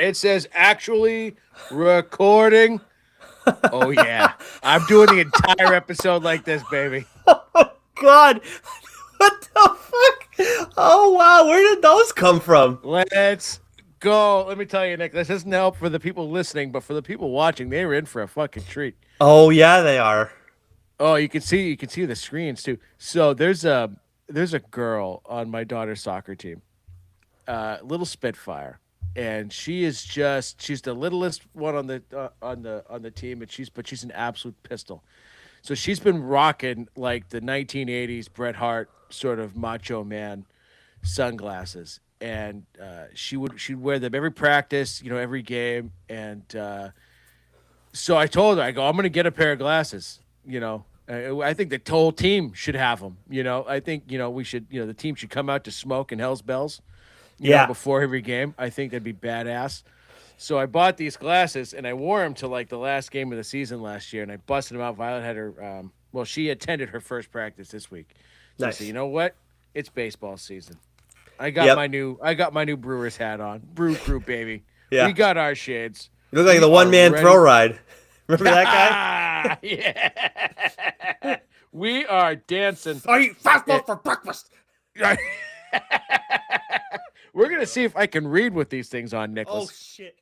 It says actually recording. Oh yeah, I'm doing the entire episode like this, baby. Oh God, what the fuck? Oh wow, where did those come from? Let's go. Let me tell you, Nick. This doesn't help for the people listening, but for the people watching, they were in for a fucking treat. Oh yeah, they are. Oh, you can see the screens too. So there's a girl on my daughter's soccer team, little Spitfire, and she's the littlest one on the team, and she's an absolute pistol. So she's been rocking like the 1980s Bret Hart sort of macho man sunglasses, and she'd wear them every practice, every game, and so I told her, I go, I'm gonna get a pair of glasses. I think the whole team should have them. I think we should. The team should come out to smoke in Hell's Bells. Yeah. Before every game. I think that'd be badass. So I bought these glasses and I wore them to like the last game of the season last year, and I busted them out. Violet had her. Well, she attended her first practice this week. So I Nice. said, you know what? It's baseball season. I got Yep. my new Brewers hat on. Brew Crew, baby. Yeah. We got our shades. You look like We the are one man ready. throw ride. Remember that Yeah. We are dancing. guy? I eat fast food for breakfast. We're gonna see if I can read with these things on, Oh Nicholas. shit.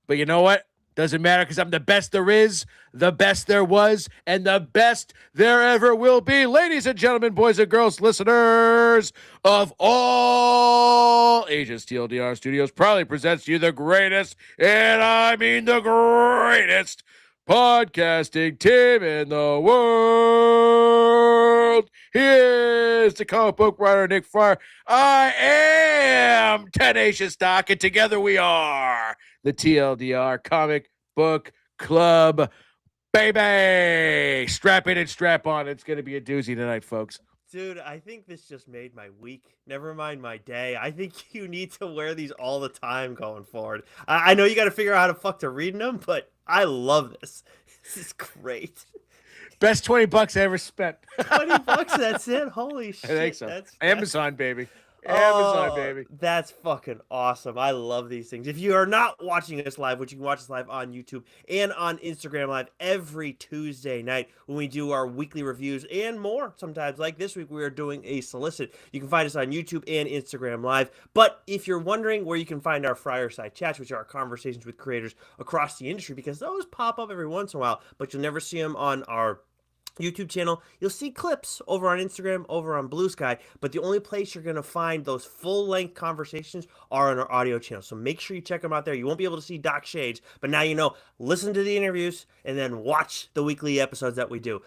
But you know what? Doesn't matter because I'm the best there is, the best there was, and the best there ever will be. Ladies and gentlemen, boys and girls, listeners of all ages, TLDR Studios proudly presents to you the greatest, and I mean the greatest, podcasting team in the world. Here's the comic book writer, Nick Friar. I am Tenacious Doc, and together we are the TLDR Comic Book Club, baby. Strap in and strap on. It's going to be a doozy tonight, folks. Dude, I think this just made my week. Never mind my day. I think you need to wear these all the time going forward. I know you got to figure out how to fuck to reading them, but I love this. This is great. Best $20 I ever spent. $20, that's it. Holy shit. I think so. That's Amazon, baby. Amazon, Oh, baby. that's fucking awesome. I love these things. If you are not watching us live, which you can watch us live on YouTube and on Instagram Live every Tuesday night when we do our weekly reviews and more sometimes. Like this week, we are doing a solicit. You can find us on YouTube and Instagram Live. But if you're wondering where you can find our Friar Side chats, which are our conversations with creators across the industry, because those pop up every once in a while, but you'll never see them on our YouTube channel. You'll see clips over on Instagram, over on Blue Sky, but the only place you're going to find those full-length conversations are on our audio channel. So make sure you check them out there. You won't be able to see Doc Shades, but now you know, listen to the interviews and then watch the weekly episodes that we do.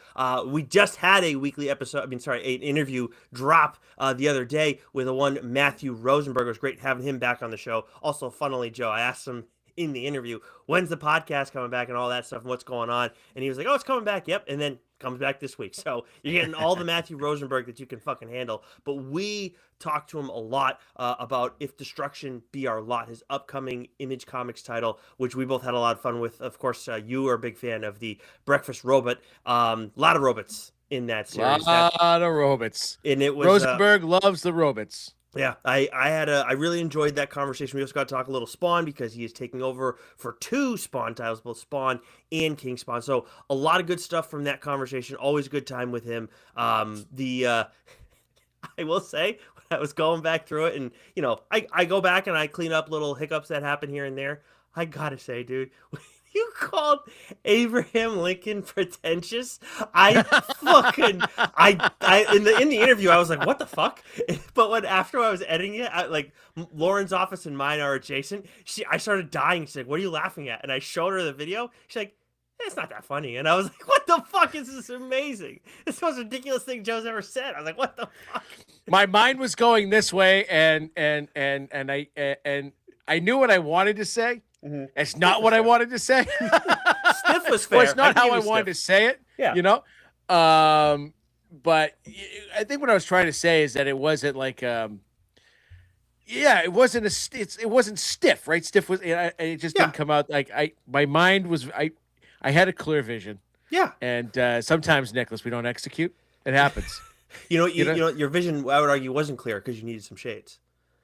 We just had a weekly episode, an interview drop the other day with the one Matthew Rosenberg. It was great having him back on the show. Also, funnily, Joe, I asked him in the interview, when's the podcast coming back and all that stuff and what's going on? And he was like, oh, it's coming back. Yep. And then comes back this week. So you're getting all the Matthew Rosenberg that you can fucking handle. But we talked to him a lot about If Destruction Be Our Lot, his upcoming Image Comics title, which we both had a lot of fun with. Of course, you are a big fan of the Breakfast Robot. A lot of robots in that series. Lot of robots. And it was Rosenberg loves the robots. Yeah, I really enjoyed that conversation. We also got to talk a little Spawn because he is taking over for two Spawn titles, both Spawn and King Spawn. So a lot of good stuff from that conversation. Always a good time with him. I will say, when I was going back through it, and I go back and I clean up little hiccups that happen here and there. I gotta say, dude. You called Abraham Lincoln pretentious? I fucking in the interview I was like, what the fuck? But after I was editing it, like Lauren's office and mine are adjacent. I started dying. She's like, what are you laughing at? And I showed her the video. She's like, it's not that funny. And I was like, what the fuck is this amazing? It's the most ridiculous thing Joe's ever said. I was like, what the fuck? My mind was going this way, and I knew what I wanted to say. Mm-hmm. It's not what I wanted to say. Stiff was fair. Well, it's not how I wanted to say it. Yeah. But I think what I was trying to say is that it wasn't like, it wasn't it wasn't stiff, right? Stiff was, it just didn't come out like my mind was, I had a clear vision. Yeah. And sometimes, Nicholas, we don't execute. It happens. Your vision, I would argue, wasn't clear because you needed some shades.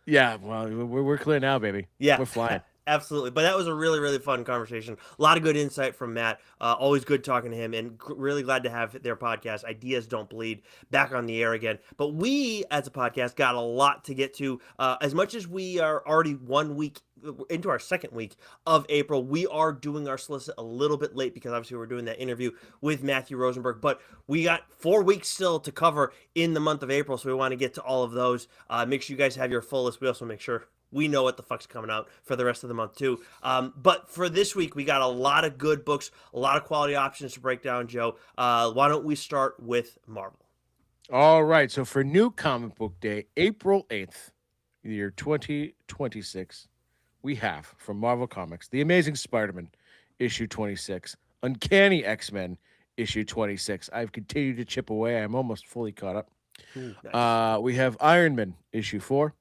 Yeah, well, we're clear now, baby. Yeah. We're flying. Absolutely. But that was a really, really fun conversation. A lot of good insight from Matt. Always good talking to him, and really glad to have their podcast, Ideas Don't Bleed, back on the air again. But we, as a podcast, got a lot to get to. As much as we are already 1 week into our second week of April, we are doing our solicit a little bit late because obviously we're doing that interview with Matthew Rosenberg. But we got 4 weeks still to cover in the month of April, so we want to get to all of those. Make sure you guys have your full list. We also make sure we know what the fuck's coming out for the rest of the month too. But for this week, we got a lot of good books, a lot of quality options to break down, Joe. Why don't we start with Marvel? All right. So for New Comic Book Day, April 8th, year 2026, we have from Marvel Comics The Amazing Spider Man, issue 26, Uncanny X Men, issue 26. I've continued to chip away. I'm almost fully caught up. Ooh, nice. We have Iron Man, issue 4,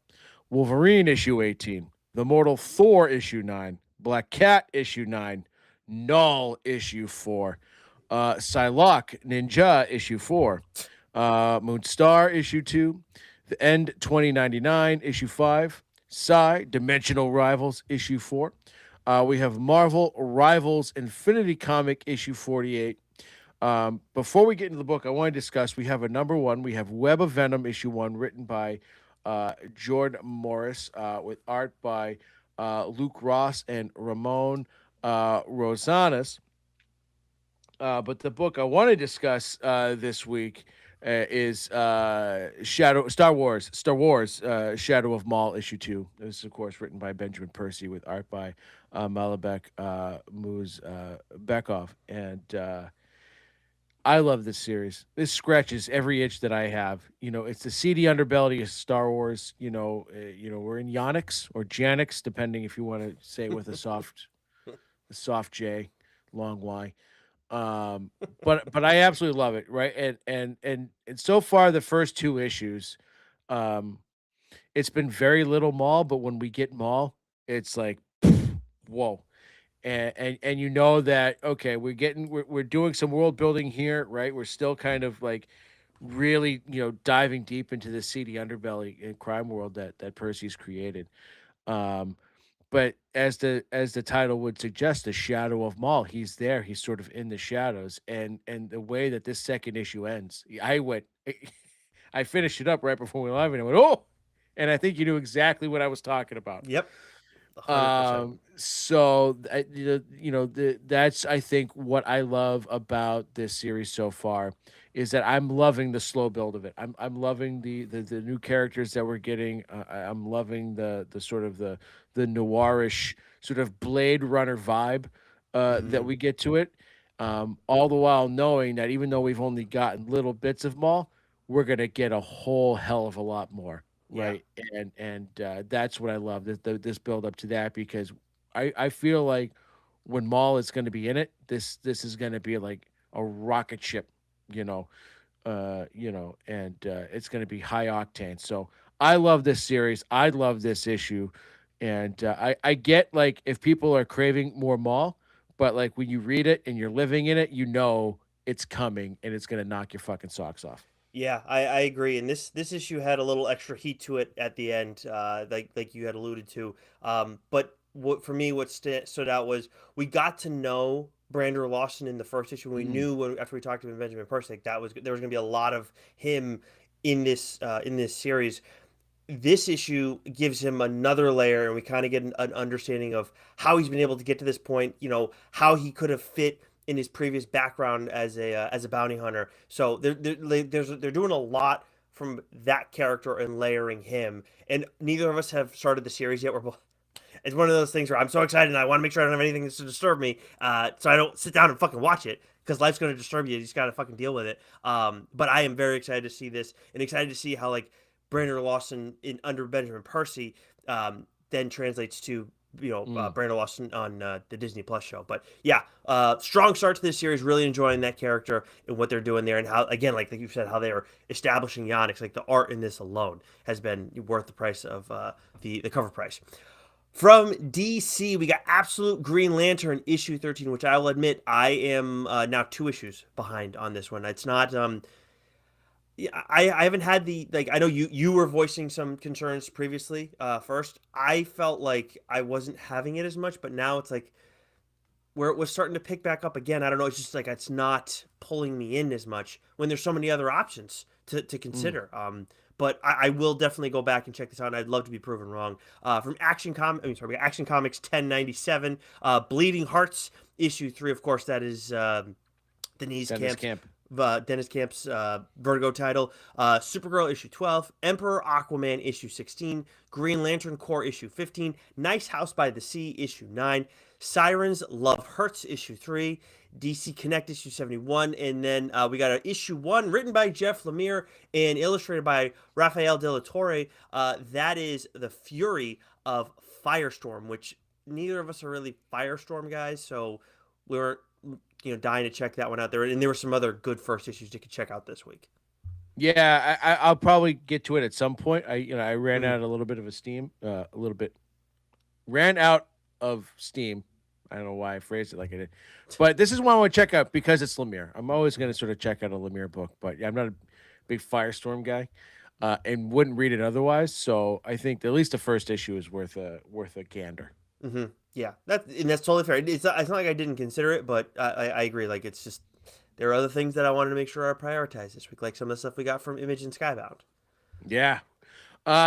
Wolverine, issue 18, The Mortal Thor, issue 9, Black Cat, issue 9, Null, issue 4, Psylocke, Ninja, issue 4, Moonstar, issue 2, The End 2099, issue 5, Psy, Dimensional Rivals, issue 4. We have Marvel Rivals Infinity Comic, issue 48. Before we get into the book, I want to discuss we have a number one. We have Web of Venom, issue 1, written by Jordan Morris, with art by Luke Ross and Ramon Rosanas. But the book I want to discuss this week is Star Wars, Shadow of Maul, issue 2. This is, of course, written by Benjamin Percy with art by Malabek Muz Bekov. And I love this series. This scratches every itch that I have. You know, it's the seedy underbelly of Star Wars. We're in Yonix or Janix, depending if you want to say it with a soft J, long Y. Um, but I absolutely love it, right? And so far the first two issues, um, it's been very little Maul, but when we get Maul, it's like whoa. And you know that okay, we're doing some world building here, right? We're still kind of like really, diving deep into the seedy underbelly and crime world that Percy's created. Um, but as the title would suggest, the shadow of Maul, he's there. He's sort of in the shadows, and the way that this second issue ends, I went, I finished it up right before we went live, and I went, oh, and I think you knew exactly what I was talking about. Yep, 100%. So that's I think what I love about this series so far is that I'm loving the slow build of it. I'm loving the new characters that we're getting. I'm loving the sort of the noirish sort of Blade Runner vibe that Hmm. we get to it. All the while knowing that even though we've only gotten little bits of Maul, we're gonna get a whole hell of a lot more, Yeah. right? And that's what I love this build up to that because I feel like when Maul is going to be in it, this is going to be like a rocket ship, you know, and it's going to be high octane. So I love this series. I love this issue, and I get like if people are craving more Maul, but like when you read it and you're living in it, you know it's coming and it's going to knock your fucking socks off. Yeah, I agree. And this issue had a little extra heat to it at the end, like you had alluded to. But what for me, what stood out was we got to know Brander Lawson in the first issue. We Mm, knew after we talked to him, Benjamin Persick, that was there was going to be a lot of him in this series. This issue gives him another layer, and we kind of get an understanding of how he's been able to get to this point. You know how he could have fit in his previous background as a bounty hunter. So they're doing a lot from that character and layering him. And neither of us have started the series yet. We're both, it's one of those things where I'm so excited and I want to make sure I don't have anything to disturb me, so I don't sit down and fucking watch it because life's going to disturb you. You just got to fucking deal with it. But I am very excited to see this and excited to see how like Brandon Lawson in under Benjamin Percy then translates to mm. Brandon Lawson on the Disney Plus show. But yeah, strong start to this series. Really enjoying that character and what they're doing there, and how again, like you said, how they are establishing Yonix. Like the art in this alone has been worth the price of the cover price. From DC, we got Absolute Green Lantern issue 13, which I will admit I am now 2 issues behind on this one. It's not Yeah, I haven't had the like. I know you were voicing some concerns previously. First, I felt like I wasn't having it as much, but now it's like where it was starting to pick back up again. I don't know. It's just like it's not pulling me in as much when there's so many other options to Mm. consider. But I will definitely go back and check this out. And I'd love to be proven wrong. From Action Comics 1097, Bleeding Hearts issue 3. Of course, that is Denise Dennis Camp's Camp. Dennis Camp's Vertigo title, Supergirl issue 12, Emperor Aquaman issue 16, Green Lantern Corps issue 15, Nice House by the Sea issue 9, Sirens Love Hurts issue 3, DC Connect issue 71, and then we got an issue 1 written by Jeff Lemire and illustrated by Rafael De La Torre. That is the Fury of Firestorm, which neither of us are really Firestorm guys, so we weren't dying to check that one out there. And there were some other good first issues you could check out this week. Yeah, I'll probably get to it at some point. I ran Mm-hmm. out a little bit of a little bit ran out of steam. I don't know why I phrased it like I did, but this is one I want to check out because it's Lemire. I'm always going to sort of check out a Lemire book, but I'm not a big Firestorm guy, and wouldn't read it otherwise. So I think at least the first issue is worth a gander. Mm-hmm. Yeah, that's totally fair. It's not like I didn't consider it, but I agree. Like it's just there are other things that I wanted to make sure I prioritize this week, like some of the stuff we got from Image and Skybound. Yeah.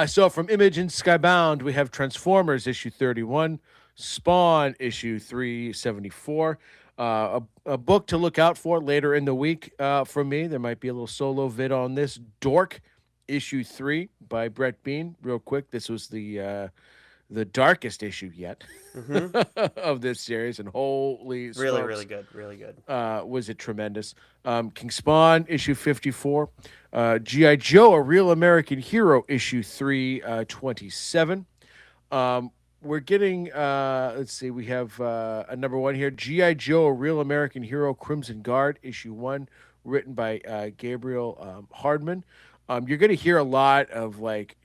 So from Image and Skybound, we have Transformers issue 31, Spawn issue 374. A book to look out for later in the week from me. There might be a little solo vid on this. Dork issue 3 by Brett Bean. Real quick, this was the darkest issue yet Mm-hmm. of this series, and holy Really, really smokes, good, really good. was it tremendous. King Spawn issue 54, GI Joe, a Real American Hero issue 327. We're getting let's see, we have a number one here, GI Joe, a Real American Hero, Crimson Guard issue 1, written by Gabriel Hardman. You're going to hear a lot of like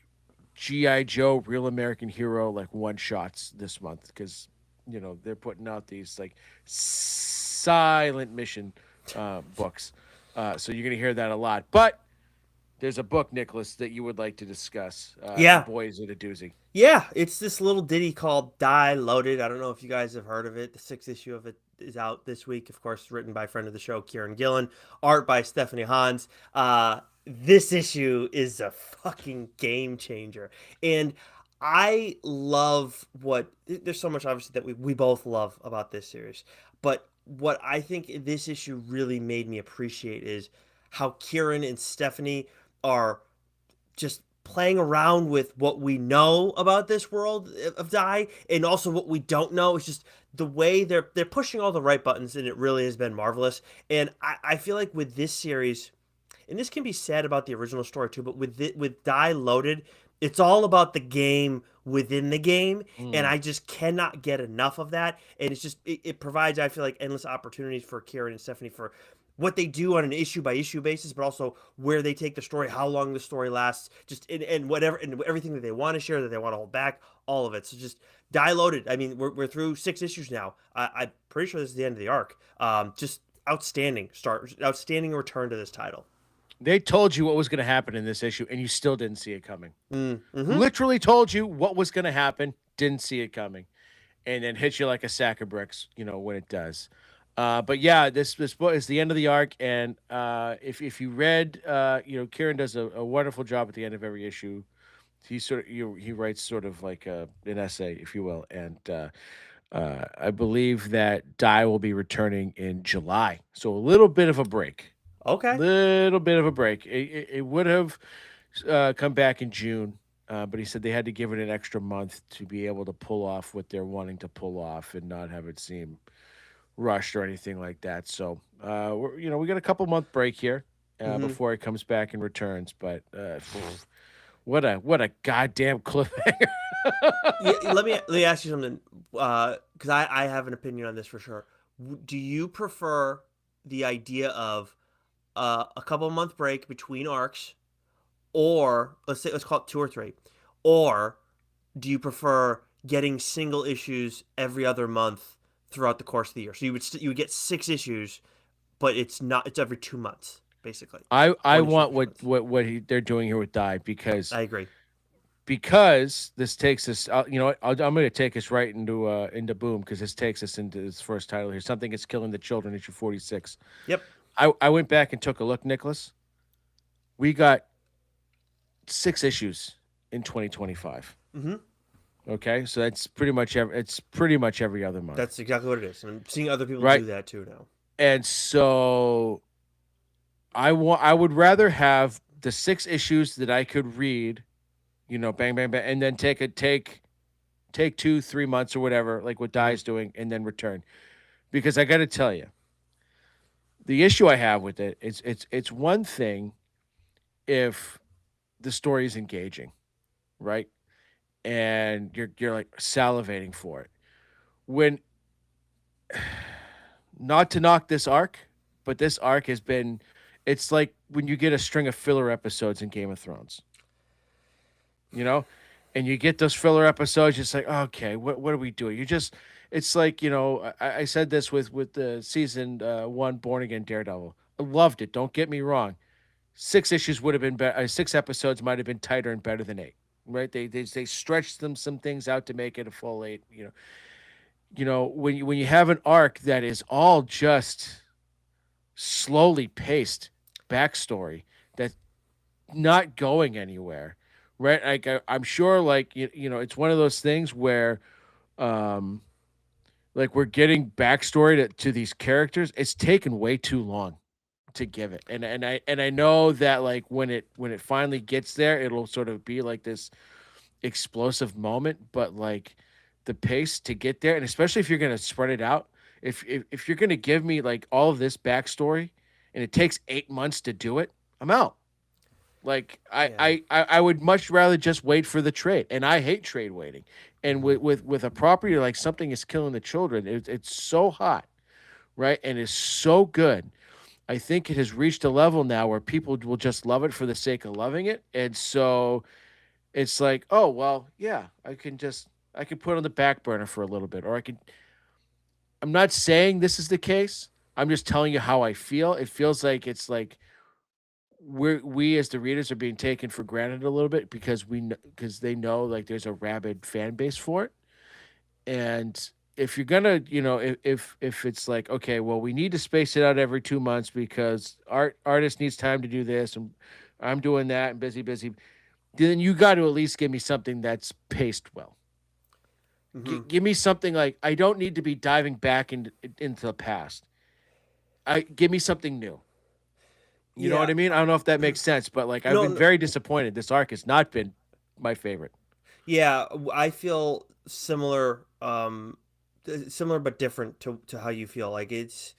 GI Joe, Real American Hero, like one shots this month because they're putting out these like silent mission books. So you're gonna hear that a lot. But there's a book, Nicholas, that you would like to discuss, and Yeah, boy, is it a doozy. yeah. It's this little ditty called "Die Loaded." I don't know if you guys have heard of it. The sixth issue of it is out this week. Of course, written by friend of the show, Kieran Gillen. Art by Stephanie Hans. This issue is a fucking game changer, and I love what. There's so much obviously that we both love about this series, but what I think this issue really made me appreciate is how Kieran and Stephanie are just playing around with what we know about this world of Die and also what we don't know. It's just the way they're pushing all the right buttons, and it really has been marvelous. And I feel like with this series, and this can be said about the original story too, but with Die Loaded, it's all about the game within the game, and Mm. I just cannot get enough of that. And it's just it provides, I feel like, endless opportunities for Kieran and Stephanie for what they do on an issue by issue basis, but also where they take the story, how long the story lasts, just and whatever and everything that they want to share, that they want to hold back, all of it. So just Die Loaded. I mean, we're through 6 issues now. I'm pretty sure this is the end of the arc. Just outstanding return to this title. They told you what was going to happen in this issue, and you still didn't see it coming. Mm-hmm. Literally told you what was going to happen, didn't see it coming, and then hit you like a sack of bricks. When it does. But yeah, this book is the end of the arc, and if you read, Kieran does a wonderful job at the end of every issue. He sort of he writes sort of like an essay, if you will, and I believe that Die will be returning in July, so a little bit of a break. Okay. Little bit of a break. It would have come back in June, but he said they had to give it an extra month to be able to pull off what they're wanting to pull off and not have it seem rushed or anything like that. So, we got a couple month break here Mm-hmm. before it comes back and returns. But what a goddamn cliffhanger! Yeah, let me ask you something, because I have an opinion on this for sure. Do you prefer the idea of a couple month break between arcs, or let's call it 2 or 3, or do you prefer getting single issues every other month throughout the course of the year? So you would get 6 issues, but it's every 2 months. basically. I One issue want per 2 months. they're doing here with Die I agree. because this takes us. You know what? I'm going to take us right into Boom because this takes us into this first title here. Something is killing the children. Issue 46. Yep. I went back and took a look, Nicholas. We got 6 issues in 2025. Hmm. Okay, so that's pretty much every other month, That's exactly what it is. I'm seeing other people right? do that too now. And so I would rather have the 6 issues that I could read, bang bang bang, and then take 2 3 months or whatever, like what Hmm. Die's doing, and then return. Because I got to tell you, the issue I have with it is it's one thing if the story is engaging, right? And you're like salivating for it. When not to knock this arc, but this arc has been it's like when you get a string of filler episodes in Game of Thrones, you know? And you get those filler episodes, it's like, okay, what are we doing? You just it's like, I said this with the season 1 Born Again Daredevil. I loved it, don't get me wrong. 6 issues would have been better. 6 episodes might have been tighter and better than 8. Right? They stretched some things out to make it a full 8. When you have an arc that is all just slowly paced backstory that's not going anywhere, right? Like I'm sure, like it's one of those things where, um, like we're getting backstory to these characters. It's taken way too long to give it, and I know that like when it finally gets there, it'll sort of be like this explosive moment, but like the pace to get there, and especially if you're gonna spread it out, if you're gonna give me like all of this backstory, and it takes 8 months to do it, I'm out. Like Yeah. I would much rather just wait for the trade, and I hate trade waiting. And Hmm. with a property like Something Is Killing the Children, it's so hot, right, and it's so good. I think it has reached a level now where people will just love it for the sake of loving it, and so it's like, oh well, yeah, I can put it on the back burner for a little bit, or I can. I'm not saying this is the case. I'm just telling you how I feel. It feels like it's like we as the readers are being taken for granted a little bit because because they know like there's a rabid fan base for it, and if you're gonna, if it's like, okay, well, we need to space it out every 2 months because artist needs time to do this, and I'm doing that and busy busy, then you got to at least give me something that's paced well. Hmm. Give me something like I don't need to be diving back into the past. I Give me something new. You know what Yeah. I mean? I don't know if that makes sense, but like I've No, been no. very disappointed. This arc has not been my favorite. Yeah, I feel similar, similar but different to how you feel. Like it's,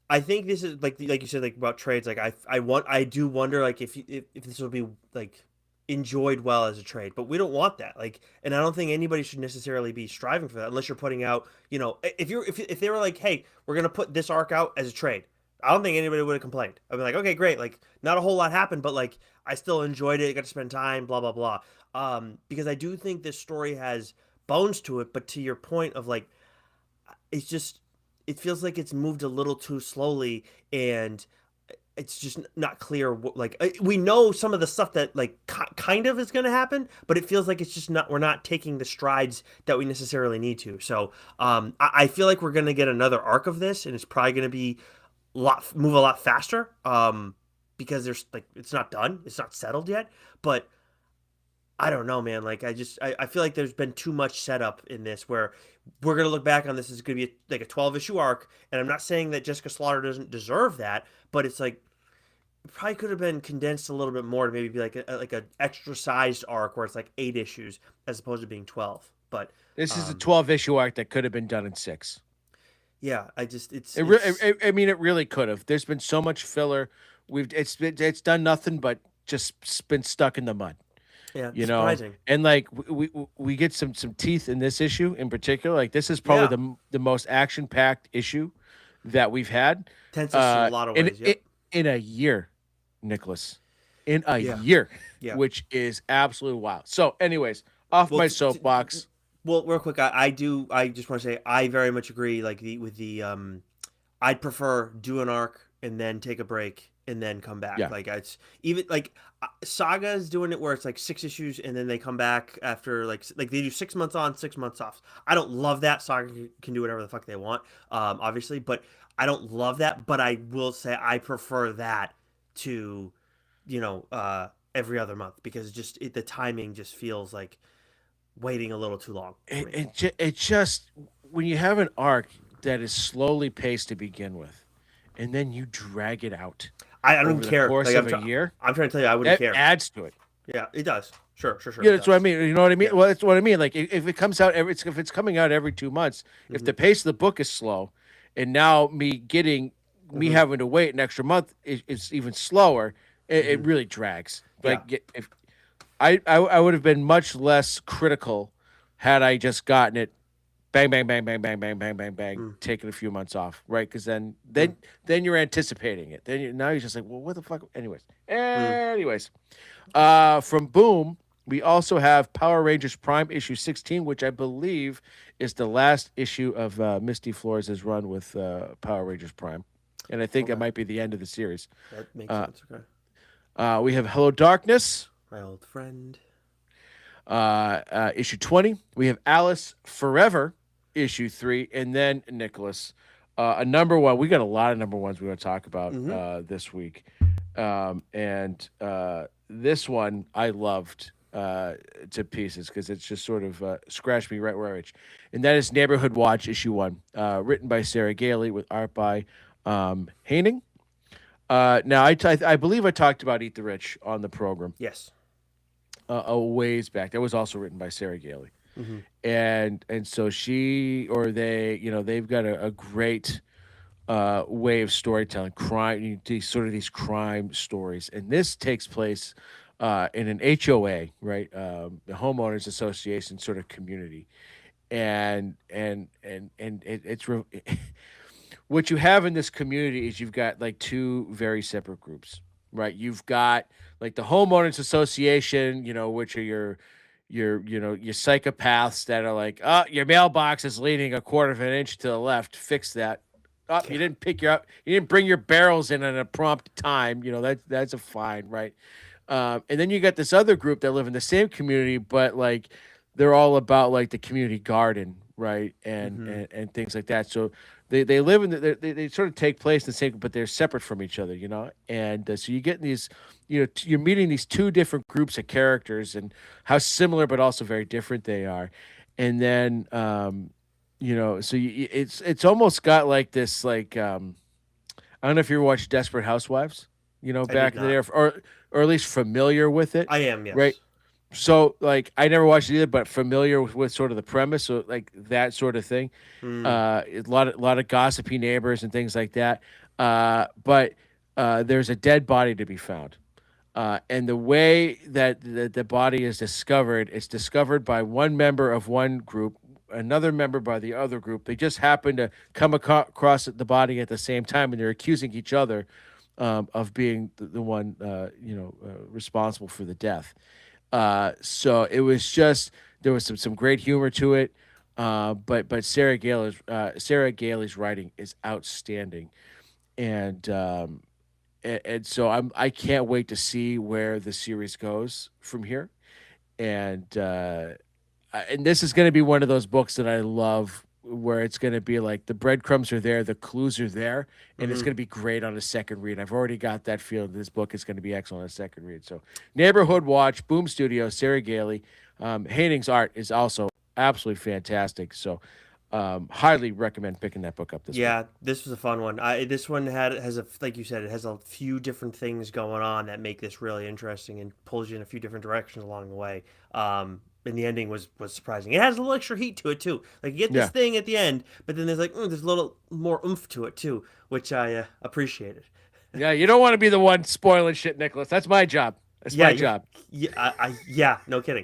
I think this is like you said, like about trades. Like I do wonder like if this will be like enjoyed well as a trade, but we don't want that. Like, and I don't think anybody should necessarily be striving for that unless you're putting out. If they were like, hey, we're gonna put this arc out as a trade. I don't think anybody would have complained. I'd be like, okay, great. Like, not a whole lot happened, but like, I still enjoyed it. Got to spend time. Blah blah blah. Because I do think this story has bones to it. But to your point of like, it's just it feels like it's moved a little too slowly, and it's just not clear we know some of the stuff that like kind of is going to happen, but it feels like it's just not we're not taking the strides that we necessarily need to. So I feel like we're going to get another arc of this, and it's probably going to be move a lot faster, because there's like it's not done, it's not settled yet. But I don't know, man. Like I feel like there's been too much setup in this where we're gonna look back on this as gonna be like a 12 issue arc, and I'm not saying that Jessica Slaughter doesn't deserve that, but it's like it probably could have been condensed a little bit more to maybe be like a extra sized arc where it's like 8 issues as opposed to being 12. But This is a um, 12 issue arc that could have been done in 6. yeah, I just it's I mean, it really could have. There's been so much filler. It's done nothing but just been stuck in the mud. yeah you know surprising. and like we get some teeth in this issue in particular. Like this is probably Yeah, the most action packed issue that we've had tensest in a lot of in ways. Yep. in a year, Nicholas, in a Yeah. year, Yeah. which is absolutely wild. So anyways, off Well, my soapbox. well, real quick, I do. I just want to say I very much agree. Like I'd prefer do an arc and then take a break, and then come back. Yeah. Like it's even like Saga is doing it where it's like 6 issues and then they come back after like they do 6 months on, 6 months off. I don't love that. Saga can do whatever the fuck they want, obviously, but I don't love that. But I will say I prefer that to, every other month because the timing just feels like waiting a little too long for me. It just when you have an arc that is slowly paced to begin with, and then you drag it out I don't even over the care. course Like of a year, I'm trying to tell you, I wouldn't that care. adds to it. Yeah, it does. Sure, sure, sure. Yeah, It that's what I does. mean. You know what I mean? Yeah. Well, that's what I mean. Like if it comes out if it's coming out every 2 months, if Mm-hmm. the pace of the book is slow, and now me Mm-hmm. having to wait an extra month is even slower, it Mm-hmm. really drags. Yeah. If I would have been much less critical had I just gotten it bang bang bang bang bang bang bang bang bang Mm-hmm. taking a few months off, right? Because then Mm-hmm. then you're anticipating it. Now you're just like, well, what the fuck? Mm-hmm. Anyways, from Boom, we also have Power Rangers Prime issue 16, which I believe is the last issue of Misty Flores' run with Power Rangers Prime, and I think that Okay, might be the end of the series. that makes Uh, sense. Okay, we have Hello Darkness, my old friend. issue 20. We have Alice Forever, issue 3, and then Nicholas. A number one. We got a lot of number ones we want to talk about Mm-hmm. this week. And this one I loved to pieces because it's just sort of scratched me right where I itch. And that is Neighborhood Watch, issue 1, written by Sarah Gailey with art by Haining. Now, I believe I talked about Eat the Rich on the program Yes. a ways back. That was also written by Sarah Gailey, Mm-hmm. and so she or they, they've got a great way of storytelling, these crime stories, and this takes place in an HOA, right, the homeowners association sort of community, and what you have in this community is you've got like two very separate groups, right? You've got like the homeowners association, which are your psychopaths that are like, oh, your mailbox is leaning a quarter of an inch to the left, fix that. Oh, Yeah. you didn't bring your barrels in at a prompt time. That's a fine, right? And then you got this other group that live in the same community, but like they're all about like the community garden, right, and Mm-hmm. and things like that. So they live in they sort of take place in the same, but they're separate from each other, And so you get these, you're meeting these two different groups of characters and how similar but also very different they are, and then so it's almost got like this like I don't know if you ever watched Desperate Housewives, I did back in the day, not. or at least familiar with it, I am. right? Yes. So like I never watched it either, but familiar with sort of the premise, so like that sort of thing. Mm. A lot of gossipy neighbors and things like that. But there's a dead body to be found. And the way that the body is discovered, it's discovered by one member of one group, another member by the other group. They just happen to come across the body at the same time, and they're accusing each other of being the one, responsible for the death. So it was just there was some great humor to it, but Sarah Gailey's writing is outstanding, and so I can't wait to see where the series goes from here, and this is going to be one of those books that I love. Where it's going to be like the breadcrumbs are there, the clues are there, and it's Mm-hmm. going to be great on a second read. I've already got that feeling this book is going to be excellent on a second read. So, Neighborhood Watch, Boom Studio, Sarah Gailey. Haiting's art is also absolutely fantastic. So, highly recommend picking that book up this week. Yeah, this was a fun one. This one has like you said, it has a few different things going on that make this really interesting and pulls you in a few different directions along the way. And the ending was surprising. It has a little extra heat to it too. Like you get this Yeah. thing at the end, but then there's like there's a little more oomph to it too, which I appreciated. Yeah, you don't want to be the one spoiling shit, Nicholas. That's my job. That's Yeah, my job. yeah, yeah, no kidding.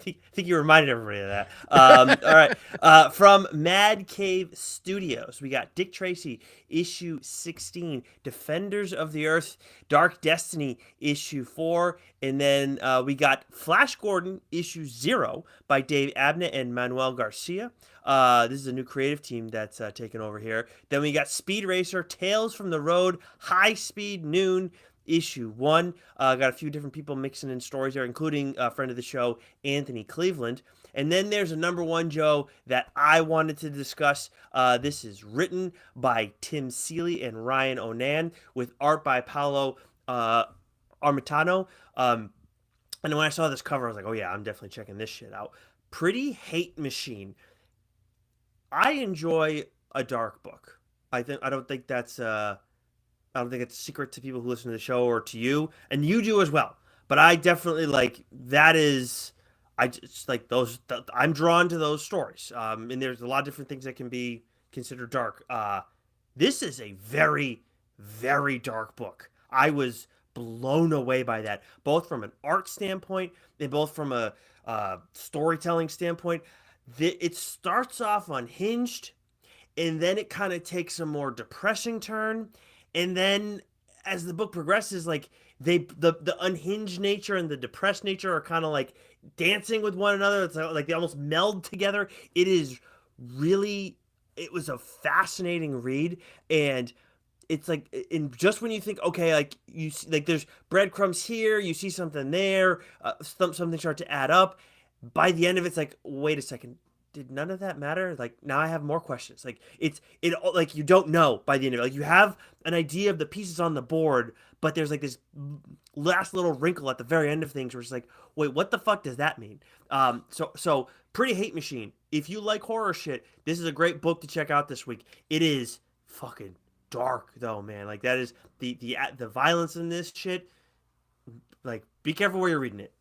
think you reminded everybody of that. All right. From Mad Cave Studios, we got Dick Tracy, issue 16, Defenders of the Earth, Dark Destiny, issue 4, and then we got Flash Gordon, issue 0 by Dave Abnett and Manuel Garcia. This is a new creative team that's taken over here. Then we got Speed Racer, Tales from the Road, High Speed Noon, issue 1. Got a few different people mixing in stories there, including a friend of the show, Anthony Cleveland. And then there's a number 1, Joe, that I wanted to discuss. This is written by Tim Seeley and Ryan Onan with art by Paolo Armitano. And when I saw this cover, I was like, oh yeah, I'm definitely checking this shit out. Pretty Hate Machine. I enjoy a dark book. I don't think that's I don't think it's a secret to people who listen to the show or to you, and you do as well. But I definitely like that is I just like those. I'm drawn to those stories. And there's a lot of different things that can be considered dark. This is a very, very dark book. I was blown away by that, both from an art standpoint and both from a storytelling standpoint. It starts off unhinged, and then it kind of takes a more depressing turn, and then as the book progresses, like the unhinged nature and the depressed nature are kind of like dancing with one another. It's like they almost meld together. It was a fascinating read, and it's like in just when you think, okay, like you see, like there's breadcrumbs here, you see something there, something start to add up. By the end of it, it's like, wait a second, did none of that matter? Like now I have more questions. Like it like you don't know by the end of it. Like you have an idea of the pieces on the board, but there's like this last little wrinkle at the very end of things where it's like, wait, what the fuck does that mean? So Pretty Hate Machine. If you like horror shit, this is a great book to check out this week. It is fucking dark though, man. Like that is the violence in this shit. Like be careful where you're reading it.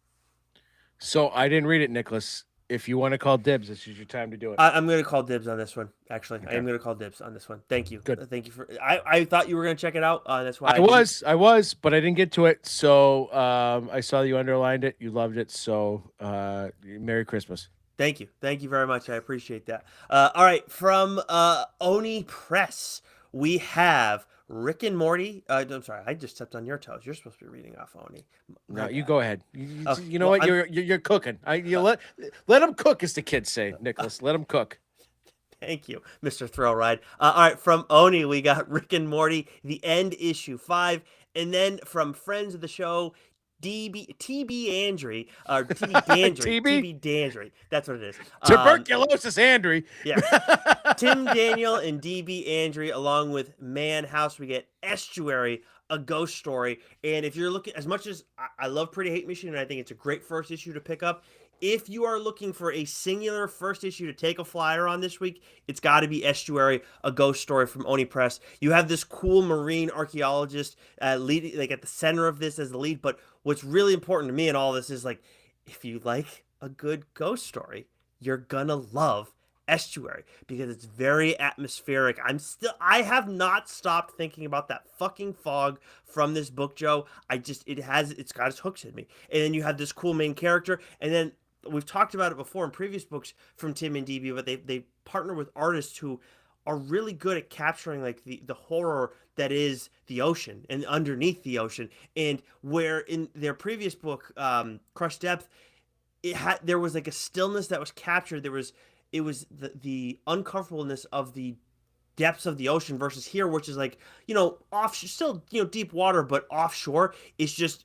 So I didn't read it, Nicholas. If you want to call dibs, this is your time to do it. I'm going to call dibs on this one. Actually, I Okay, am going to call dibs on this one. Thank you. good. Thank you for. I thought you were going to check it out. That's why I didn't. I was, but I didn't get to it. So I saw you underlined it. You loved it. So Merry Christmas. Thank you very much. I appreciate that. All right, from Oni Press, we have Rick and Morty. I'm sorry, I just stepped on your toes. You're supposed to be reading off Oni. My No, you bad. go ahead. You, Okay, you know well, what? You're cooking. You let them cook, as the kids say, Nicholas. Let them cook. thank you, Mr. Thrill Ride. All right, from Oni, we got Rick and Morty, The End, issue 5. And then from friends of the show, TB Andry, or TB Dandry, TB TB Dandry. That's what it is. tuberculosis, Andrew. Yeah. Tim Daniel and DB Andry, along with Man House, we get Estuary, a ghost story. And if you're looking, as much as I love Pretty Hate Machine, and I think it's a great first issue to pick up, if you are looking for a singular first issue to take a flyer on this week, it's got to be Estuary, a ghost story from Oni Press. You have this cool marine archaeologist lead, like at the center of this as the lead. But what's really important to me in all this is like, if you like a good ghost story, you're gonna love Estuary because it's very atmospheric. I have not stopped thinking about that fucking fog from this book, Joe. It's got its hooks in me. And then you have this cool main character, and then we've talked about it before in previous books from Tim and DB, but they partner with artists who are really good at capturing like the horror that is the ocean and underneath the ocean. And where in their previous book, Crushed Depth, there was like a stillness that was captured. It was the uncomfortableness of the depths of the ocean versus here, which is like, off, still, deep water, but offshore. It's just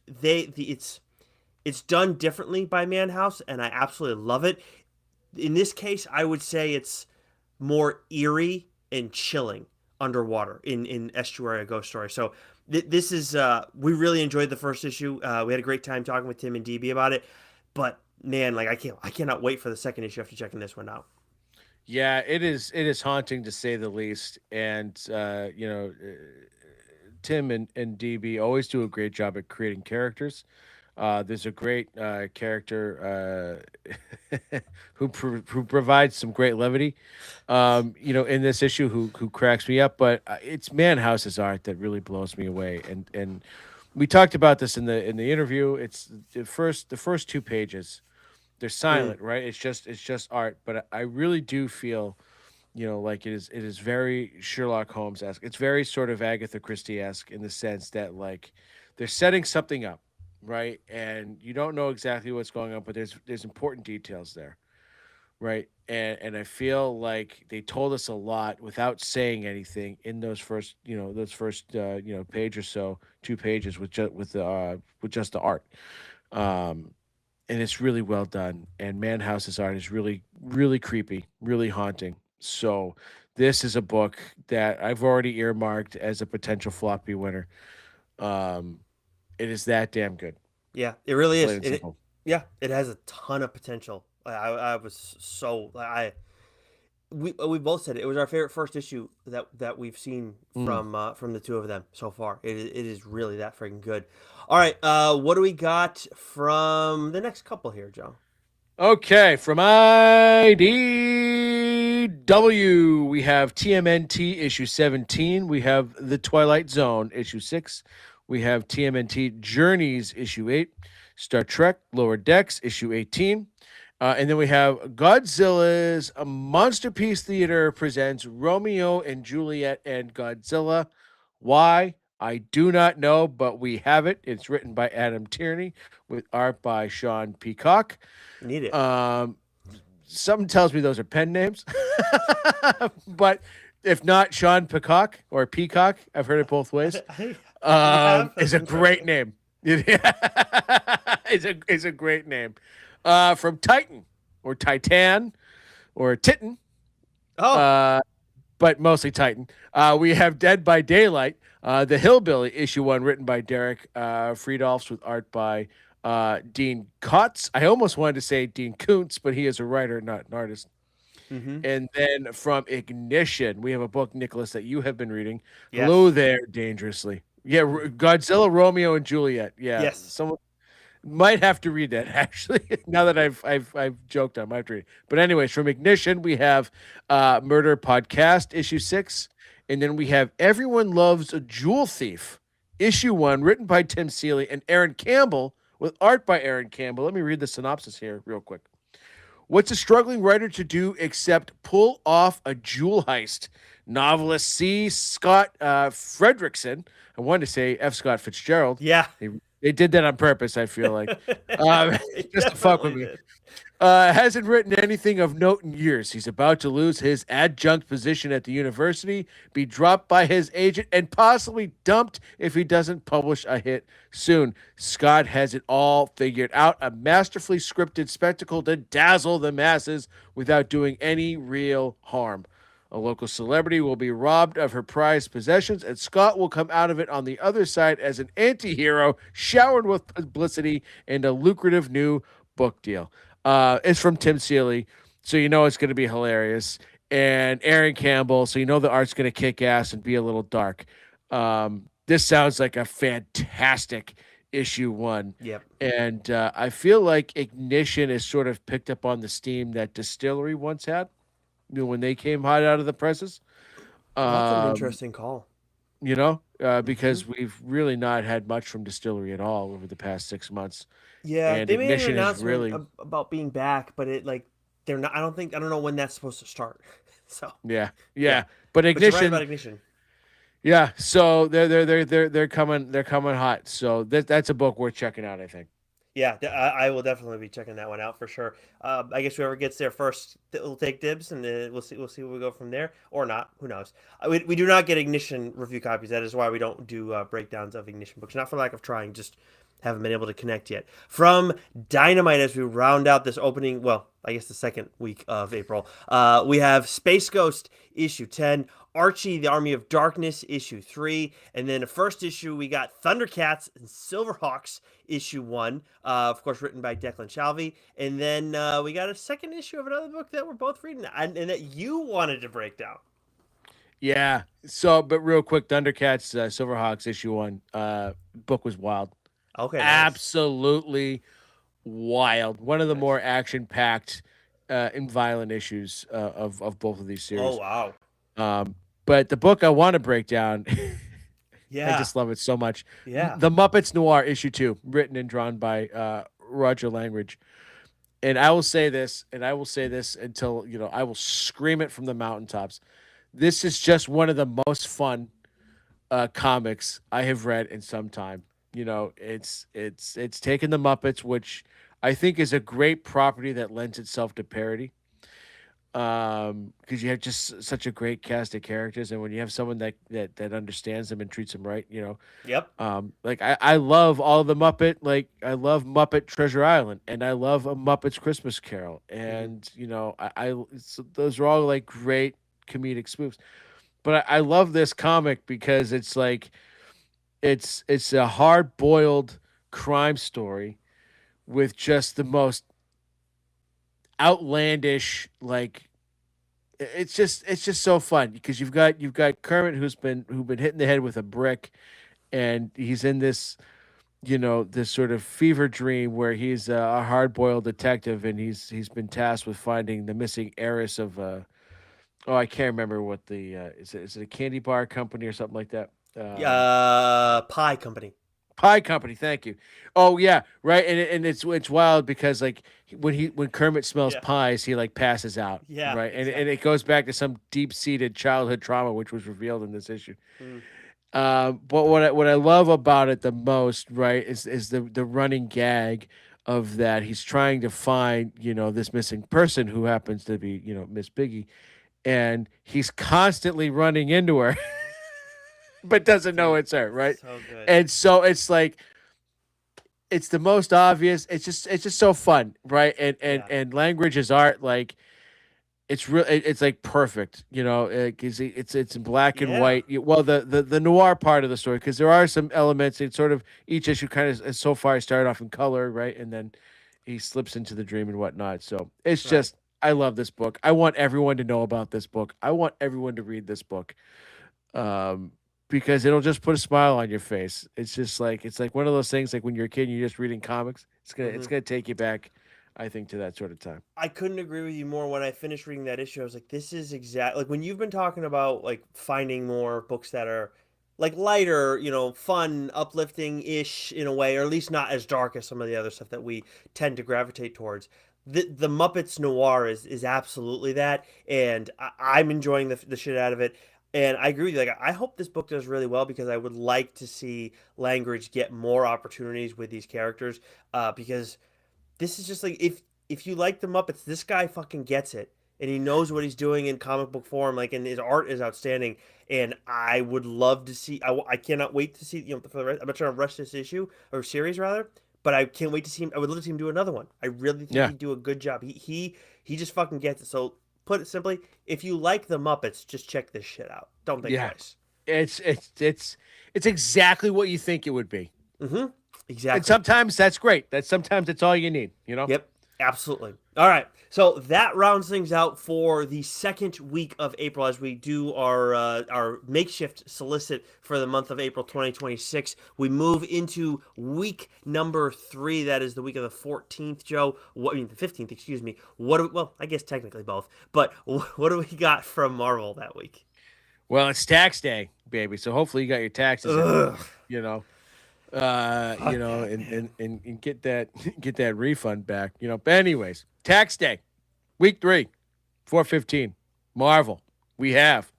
it's done differently by Man House, and I absolutely love it. In this case, I would say it's more eerie and chilling underwater in Estuary, a ghost story. So this is we really enjoyed the first issue. We had a great time talking with Tim and DB about it, but man, like I cannot wait for the second issue after checking this one out. Yeah, it is. It is haunting to say the least. And Tim and DB always do a great job at creating characters. There's a great character who provides some great levity, in this issue who cracks me up. But it's Man House's art that really blows me away. And we talked about this in the interview. It's the first 2 pages They're Mm. silent, right? It's just art. But I really do feel, like it is very Sherlock Holmes esque. It's very sort of Agatha Christie esque in the sense that like they're setting something up, right? And you don't know exactly what's going on, but there's important details there, right? And I feel like they told us a lot without saying anything in those first page or so, 2 pages with just the art. Um, and it's really well done. And Manhouse's art is really, really creepy, really haunting. So this is a book that I've already earmarked as a potential floppy winner. Um, it is that damn good, Yeah, it really plain is. and simple. Yeah, it has a ton of potential. I was so I we both said it was our favorite first issue that we've seen Mm. from the two of them so far. It is really that freaking good. All right, what do we got from the next couple here, Joe? Okay, from IDW, we have TMNT issue 17. We have The Twilight Zone issue 6. We have TMNT Journeys issue 8. Star Trek Lower Decks issue 18. And then we have Godzilla's Monster Piece Theater presents Romeo and Juliet and Godzilla. Why? I do not know, but we have it. It's written by Adam Tierney with art by Sean Peacock. Need it. Um, Something tells me those are pen names, but if not, Sean Peacock or Peacock, I've heard it both ways. You have? Is That's a great interesting. name. It's a great name. From Titan or Titan or Titan, Oh, uh, but mostly Titan. We have Dead by Daylight, the Hillbilly issue 1, written by Derek Friedolfs with art by Dean Kotz. I almost wanted to say Dean Koontz, but he is a writer, not an artist. mm-hmm. And then from Ignition, we have a book, Nicholas, that you have been reading. Hello Yes. there, dangerously. Yeah, Mhm. Godzilla, Romeo, and Juliet. Yeah, Yes. someone might have to read that actually. Now that I've joked, I might have to read it. But anyways, from Ignition, we have Murder Podcast issue 6, and then we have Everyone Loves a Jewel Thief issue 1, written by Tim Seeley and Aaron Campbell with art by Aaron Campbell. Let me read the synopsis here real quick. What's a struggling writer to do except pull off a jewel heist? Novelist C. Scott Fredrickson. I wanted to say F. Scott Fitzgerald. Yeah. They did that on purpose, I feel like, They just to fuck with definitely me. did. Hasn't written anything of note in years. He's about to lose his adjunct position at the university, be dropped by his agent, and possibly dumped if he doesn't publish a hit soon. Scott has it all figured out, a masterfully scripted spectacle to dazzle the masses without doing any real harm. A local celebrity will be robbed of her prized possessions, and Scott will come out of it on the other side as an anti hero, showered with publicity and a lucrative new book deal. It's from Tim Seeley, so you know it's going to be hilarious. And Aaron Campbell, so you know the art's going to kick ass and be a little dark. This sounds like a fantastic issue 1. Yep. And I feel like Ignition is sort of picked up on the steam that Distillery once had, when they came hot out of the presses. Well, that's an Um, interesting call. because Hmm. we've really not had much from Distillery at all over the past 6 months. Yeah, And they made an Ignition is announcement really, about being back, but it like they're not. I don't know when that's supposed to start. So yeah, yeah, yeah. But but you're right about Ignition, Ignition. yeah. So they're coming hot. So that's a book worth checking out, I think. Yeah, I will definitely be checking that one out for sure. I guess whoever gets there first will take dibs, and we'll see where we go from there, or not. Who knows? We do not get Ignition review copies. That is why we don't do breakdowns of Ignition books. Not for lack of trying, just haven't been able to connect yet. From Dynamite, as we round out this opening, well, I guess the second week of April, we have Space Ghost issue 10, Archie, the Army of Darkness, issue 3. And then the first issue, we got Thundercats and Silverhawks, issue 1. Of course, written by Declan Shalvey. And then we got a second issue of another book that we're both reading and that you wanted to break down. Yeah. So, but real quick, Thundercats, Silverhawks issue 1, book was wild. Okay, nice. Absolutely wild. One of the Nice. more action packed and violent issues of both of these Oh, series. wow. Um, but the book I want to break down, I Yeah. just love it so much. Yeah. The Muppets Noir issue 2, written and drawn by Roger Langridge. and I will say this, and I will say this until I will scream it from the mountaintops. This is just one of the most fun comics I have read in some time. It's taken the Muppets, which I think is a great property that lends itself to parody. Because you have just such a great cast of characters, and when you have someone that understands them and treats them right, Yep. like I love all the Muppet, like I love Muppet Treasure Island, and I love a Muppet's Christmas Carol, Hmm. and those are all like great comedic spoofs. But I love this comic because it's like it's a hard boiled crime story with just the most outlandish like it's just so fun because you've got Kermit who's been hitting the head with a brick, and he's in this sort of fever dream where he's a hard boiled detective, and he's been tasked with finding the missing heiress of oh, I can't remember what the is it a candy bar company or something like that. Pie Company. Pie company, thank you. Oh yeah, right. And it's wild because like when Kermit smells Yeah. pies, he like passes out, Yeah. right? And Exactly. it goes back to some deep seated childhood trauma which was revealed in this issue. Mm. But what I love about it the most, right, is the running gag of that he's trying to find this missing person who happens to be Miss Piggy, and he's constantly running into her, but doesn't know Dude, it's her, right? so good. And so it's like it's the most obvious. It's just so fun, right? And Yeah. and language is art. Like it's real. It's like perfect, because it's in black and Yeah. white. Well, the noir part of the story, because there are some elements. It's sort of each issue kind of so far started off in color, right, and then he slips into the dream and whatnot. So it's Right. just I love this book. I want everyone to know about this book. I want everyone to read this book. Um, because it'll just put a smile on your face. It's like one of those things like when you're a kid and you're just reading comics. It's gonna Hmm. it's gonna take you back, I think, to that sort of time. I couldn't agree with you more. When I finished reading that issue, I was like, this is exact like when you've been talking about like finding more books that are like lighter, fun, uplifting ish in a way, or at least not as dark as some of the other stuff that we tend to gravitate towards. The Muppets Noir is absolutely that, and I'm enjoying the shit out of it. And I agree with you. Like, I hope this book does really well because I would like to see Langridge get more opportunities with these characters. Because this is just like if you like the Muppets, this guy fucking gets it, and he knows what he's doing in comic book form. Like, and his art is outstanding. And I would love to see. I cannot wait to see. For the rest, I'm not trying to rush this issue or series rather, but I can't wait to see him. I would love to see him do another one. I really think Yeah, he'd do a good job. He just fucking gets it. So put it simply, if you like the Muppets, just check this shit out. Don't think yeah. twice. It's exactly what you think it would be, Mm-hmm. and Exactly. sometimes that's great. Sometimes it's all you need. Yep, absolutely. All right, so that rounds things out for the second week of April as we do our makeshift solicit for the month of April 2026. We move into week number 3. That is the week of the 14th. Joe, I mean the 15th. Excuse me. Well, I guess technically both. But what do we got from Marvel that week? Well, it's tax day, baby. So hopefully you got your taxes in. Ugh, You know, fuck that, and, man. and get that get that refund back. But anyways, tax day, week 3, 4/15, Marvel. We have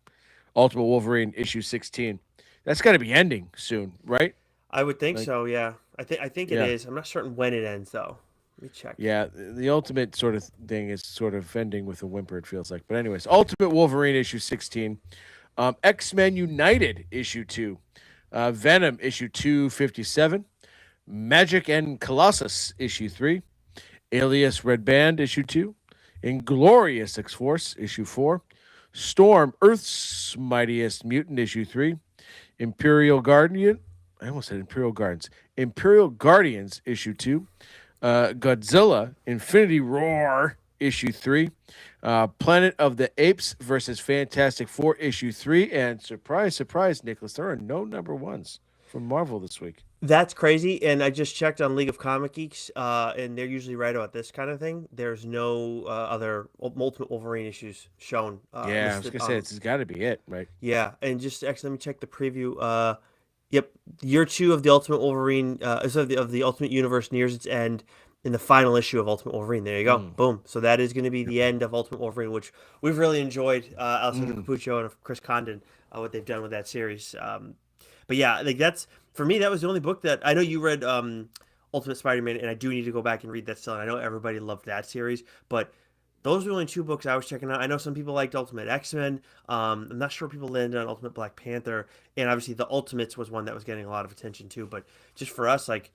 Ultimate Wolverine issue 16. That's got to be ending soon, right? I would think Like, so. Yeah, I think it yeah, is. I'm not certain when it ends though. Let me check. yeah. The ultimate sort of thing is sort of ending with a whimper. It feels like, but anyways, Ultimate Wolverine issue 16, X-Men United issue 2, Venom issue 257, Magic and Colossus issue 3, Alias Red Band issue 2, Inglorious X Force issue 4, Storm Earth's Mightiest Mutant issue 3, Imperial Guardian. I almost said Imperial Gardens. Imperial Guardians issue 2, Godzilla Infinity Roar issue 3, Planet of the Apes versus Fantastic Four issue 3, and surprise, surprise, Nicholas, there are no number ones from Marvel this week. That's crazy. And I just checked on League of Comic Geeks, and they're usually right about this kind of thing. There's no other Ultimate Wolverine issues shown Yeah, I was listed gonna say on. it's got to be it, right? Yeah, and just actually, let me check the preview. Yep, year 2 of the Ultimate Wolverine, of the Ultimate Universe nears its end, in the final issue of Ultimate Wolverine. There you go. Mm. Boom. So that is going to be Yep. the end of Ultimate Wolverine, which we've really enjoyed. Alessandro Mm. Capuccio and Chris Condon, what they've done with that series. But yeah, like that's for me. That was the only book that I know you read. Ultimate Spider-Man, and I do need to go back and read that still. And I know everybody loved that series, but those are the only two books I was checking out. I know some people liked Ultimate X-Men. I'm not sure people landed on Ultimate Black Panther, and obviously the Ultimates was one that was getting a lot of attention too. But just for us, like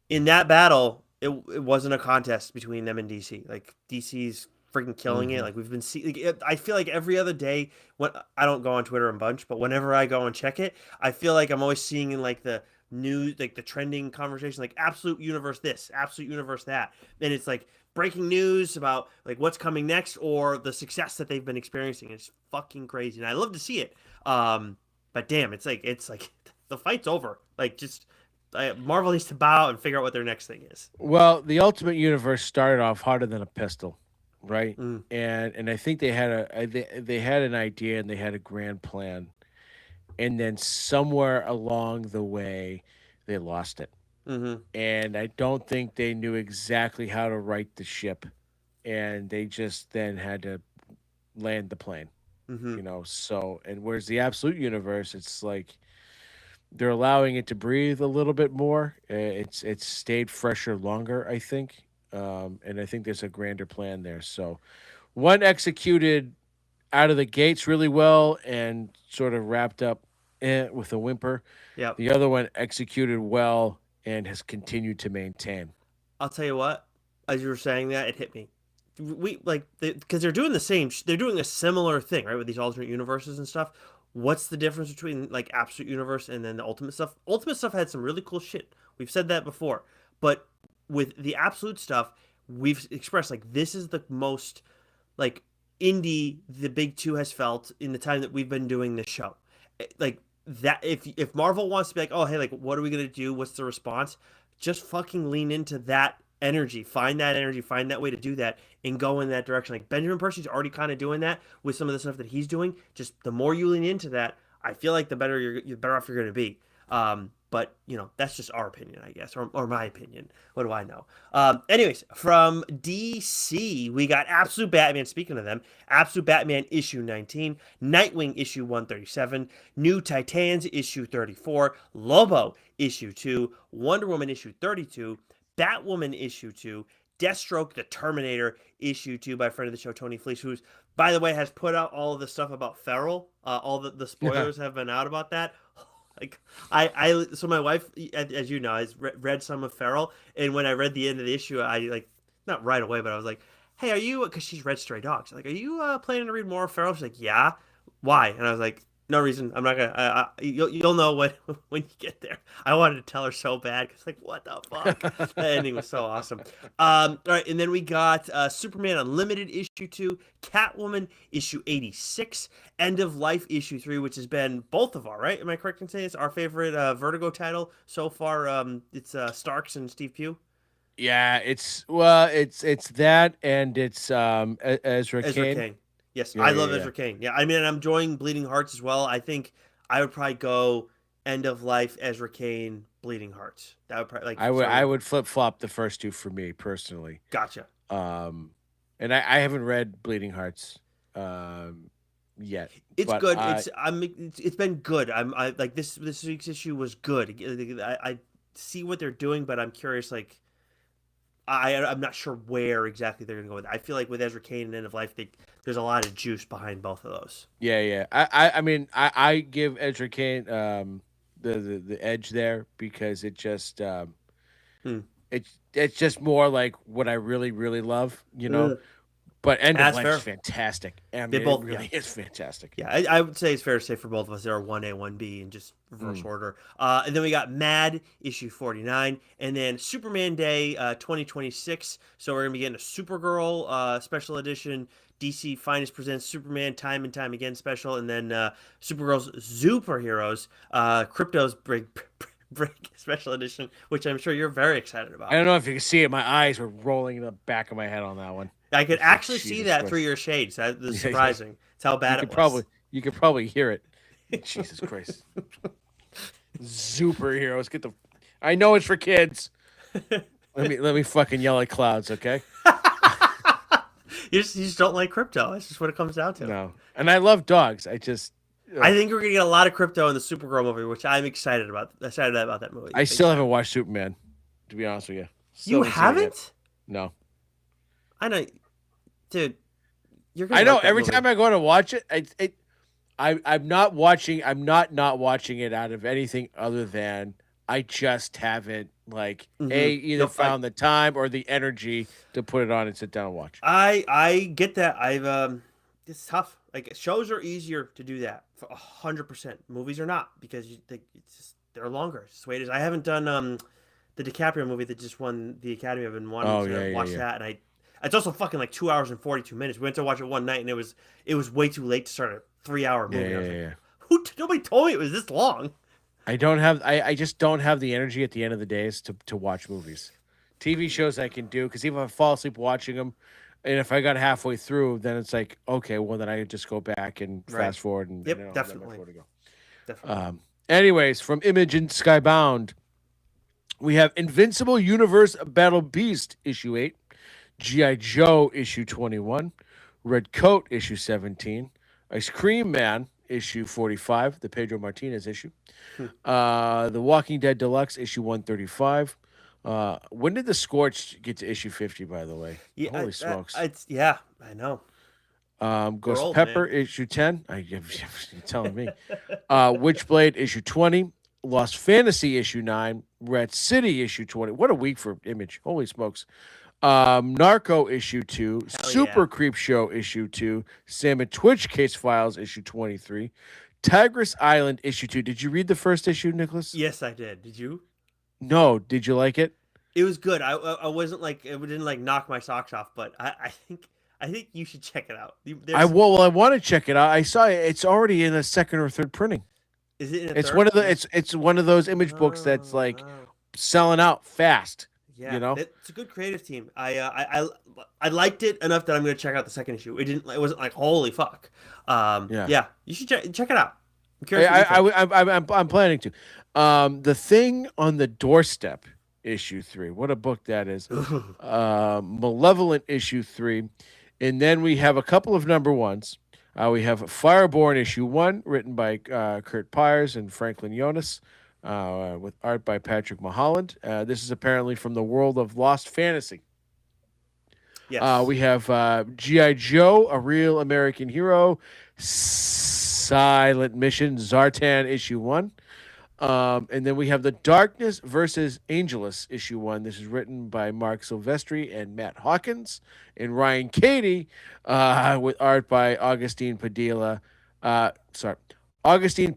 in that battle, it wasn't a contest between them and DC. Like DC's freaking killing it. Hmm. Like we've been seeing. Like, I feel like every other day when I don't go on Twitter a bunch, but whenever I go and check it, I feel like I'm always seeing in like the news, like the trending conversation, like Absolute Universe this, Absolute Universe that, and it's like breaking news about like what's coming next or the success that they've been experiencing. It's fucking crazy, and I love to see it. But damn, it's like the fight's over. Like just Marvel needs to bow out and figure out what their next thing is. Well, the Ultimate Universe started off harder than a pistol, right? Mm, And I think they had an idea and they had a grand plan, and then somewhere along the way, they lost it. mm-hmm, And I don't think they knew exactly how to right the ship, and they just then had to land the plane, mm-hmm. So, and whereas the Absolute Universe, it's like they're allowing it to breathe a little bit more. It's stayed fresher longer, I think, and I think there's a grander plan there. So one executed out of the gates really well and sort of wrapped up with a whimper. Yep. The other one executed well and has continued to maintain. I'll tell you what. As you were saying that, it hit me. We like because they're doing the same. They're doing a similar thing, right, with these alternate universes and stuff. What's the difference between like Absolute Universe and then the Ultimate stuff? Ultimate stuff had some really cool shit. We've said that before, but with the Absolute stuff, we've expressed like this is the most like indie the big two has felt in the time that we've been doing this show. Like that, if Marvel wants to be like, oh hey, like what are we gonna do? What's the response? Just fucking lean into that energy, find that way to do that, and go in that direction. Like Benjamin Percy's already kind of doing that with some of the stuff that he's doing. Just the more you lean into that, I feel like the better you're better off you're going to be. But that's just our opinion, I guess, or my opinion. What do I know? Anyways, from DC, we got Absolute Batman. Speaking of them, Absolute Batman issue 19, Nightwing issue 137, New Titans issue 34, Lobo issue 2, Wonder Woman issue 32, Batwoman issue 2, Deathstroke the Terminator issue 2 by friend of the show Tony Fleece, who's by the way has put out all of the stuff about Feral. All the spoilers have been out about that. Like so my wife, as you know, has read some of Feral, and when I read the end of the issue, I like not right away, but I was like, "Hey, are you?" Because she's read Stray Dogs. Like, "Are you planning to read more of Feral?" She's like, "Yeah." Why? And I was like, "No reason. I'm not gonna. You'll know when when you get there." I wanted to tell her so bad because like, what the fuck? The ending was so awesome. All right, and then we got Superman Unlimited issue 2, Catwoman issue 86, End of Life issue 3, which has been both of our, right? Am I correct in saying it's our favorite Vertigo title so far? It's Starks and Steve Pugh. Yeah, it's that and it's Ezra Ezra Kane. Kane. Yes, Yeah, I yeah, love yeah. Ezra Kane. Yeah, I mean, I'm enjoying Bleeding Hearts as well. I think I would probably go End of Life, Ezra Kane, Bleeding Hearts. That would probably like I so. would flip flop the first two for me personally. Gotcha. Um, and I haven't read Bleeding Hearts yet, It's but good. It's been good. I like this week's issue was good. I see what they're doing, but I'm curious. Like I'm not sure where exactly they're gonna go with it. I feel like with Ezra Kane and End of Life, there's a lot of juice behind both of those. yeah, yeah. I mean I give Ezra Kane the edge there because it just Hmm. it's just more like what I really love. Mm. But End of That's Life is fair. fantastic. I They mean, it both, yeah. really is fantastic. Yeah, I would say it's fair to say for both of us, there are 1A, 1B in just reverse Mm. order. And then we got Mad issue 49, and then Superman Day 2026. So we're going to be getting a Supergirl special edition. DC Finest presents Superman Time and Time Again special, and then Supergirl's Superheroes Crypto's Break special edition, which I'm sure you're very excited I about. don't know if you can see it. My eyes were rolling in the back of my head on that one. I could It's like actually see Jesus that through Christ. your shades. That is Yeah, yeah. surprising. It's how You bad it could was. probably you could probably hear it. Jesus Christ. Superheroes. Get the I know it's for kids. Let me fucking yell at clouds, okay? You just don't like crypto. That's just what it comes down to. No, and I love dogs. I just, I ugh. think we're gonna get a lot of crypto in the Supergirl movie, which I'm excited about. Excited about that movie. I Big still time. haven't watched Superman, to be honest with you. Still You haven't seen it yet. haven't? No, I know, dude. You're I gonna know. like that Every movie. time I go to watch it, I'm not watching. I'm not watching it out of anything other than I just haven't like either Nope. found the time or the energy to put it on and sit down and watch. I get that. It's tough. Like shows are easier to do that for 100%. Movies are not because it's just they're longer. It's just the way it is. I haven't done the DiCaprio movie that just won the Academy. I've been wanting Oh to yeah, yeah, watch yeah, that, and I. It's also fucking like 2 hours and 42 minutes. We went to watch it one night, and it was way too late to start a 3 hour yeah, movie. I yeah, was yeah, like, yeah. nobody told me it was this long. I just don't have the energy at the end of the days to watch movies. TV shows I can do because even if I fall asleep watching them, and if I got halfway through, then it's like okay, well then I just go back and Right. fast forward and then I Yep. don't have that much Definitely. more to go. Definitely. Anyways, from Image and Skybound, we have Invincible Universe Battle Beast issue 8, GI Joe issue 21, Red Coat issue 17, Ice Cream Man issue 45, the Pedro Martinez issue. The Walking Dead Deluxe issue 135. When did the Scorched get to issue 50, by the way? Yeah. Holy smokes. It's yeah. I know. We're Ghost old, man. Pepper issue 10. You're telling me. Witchblade issue 20. Lost Fantasy issue 9. Red City issue 20. What a week for Image. Holy smokes. Narco issue 2. Hell yeah. Super Creep Show issue 2. Sam and Twitch Case Files issue 23. Tigress Island issue 2. Did you read the first issue, Nicholas? Yes, I did. Did you? No. Did you like it? It was good. I wasn't like it didn't like knock my socks off, but I think you should check it out. There's I want to check it out. I saw it. It's already in a second or third printing. is it in a It's one third? of the it's one of those image books that's Oh, like wow. selling out fast. You Yeah, know? it's a good creative team. I liked it enough that I'm gonna check out the second issue. It wasn't like holy fuck. Yeah. Yeah, you should check it out. I'm I curious what you I, think. I'm planning to. The Thing on the Doorstep issue 3. What a book that is. Malevolent issue 3, and then we have a couple of number ones. We have Fireborn issue 1, written by Kurt Pyers and Franklin Jonas, with art by Patrick Mulholland. This is apparently from the world of Lost Fantasy. Yes. We have G.I. Joe, A Real American Hero, Silent Mission, Zartan issue 1. And then we have The Darkness versus Angelus issue 1. This is written by Mark Silvestri and Matt Hawkins and Ryan Cady, with art by Augustine Padilla. Sorry, Augustine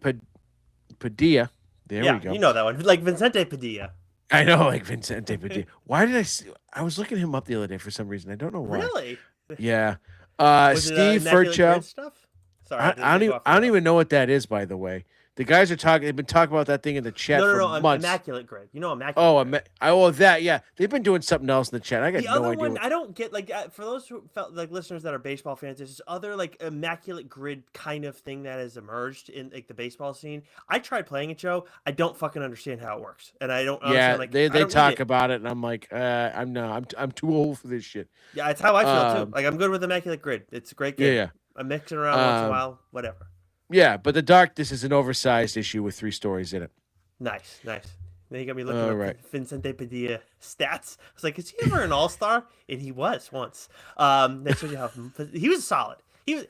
Padilla. There we Yeah, go. you know that one. Like Vincente Padilla. I know, like Vincente Padilla. Why did I see? I was looking him up the other day for some reason. I don't know why. Really? Yeah. Was it Steve Immaculate Furchow. Grid stuff? Sorry, I didn't I don't cut you even off I for don't that. even know what that is, by the way. The guys are talking. They've been talking about that thing in the chat No, no, for no. months. Immaculate Grid. You know Immaculate Oh, Grid. that. Yeah, they've been doing something else in the chat. I got The no other idea. one, I don't get like for those who felt like listeners that are baseball fans. There's this other like immaculate grid kind of thing that has emerged in like the baseball scene. I tried playing it, Joe. I don't fucking understand how it works, and I don't Yeah, understand like they I don't need talk it. about it, and I'm like, I'm no, I'm too old for this shit. Yeah, it's how I feel too. Um, Like I'm good with immaculate grid. It's a great game. yeah, I'm mixing around once in a yeah, while. Whatever. yeah. But the Darkness is an oversized issue with 3 stories in it. Nice, nice. Then you got me looking All up right. Vincente Padilla stats. I was like, is he ever an All Star? And he was once. That shows you how he was solid. He was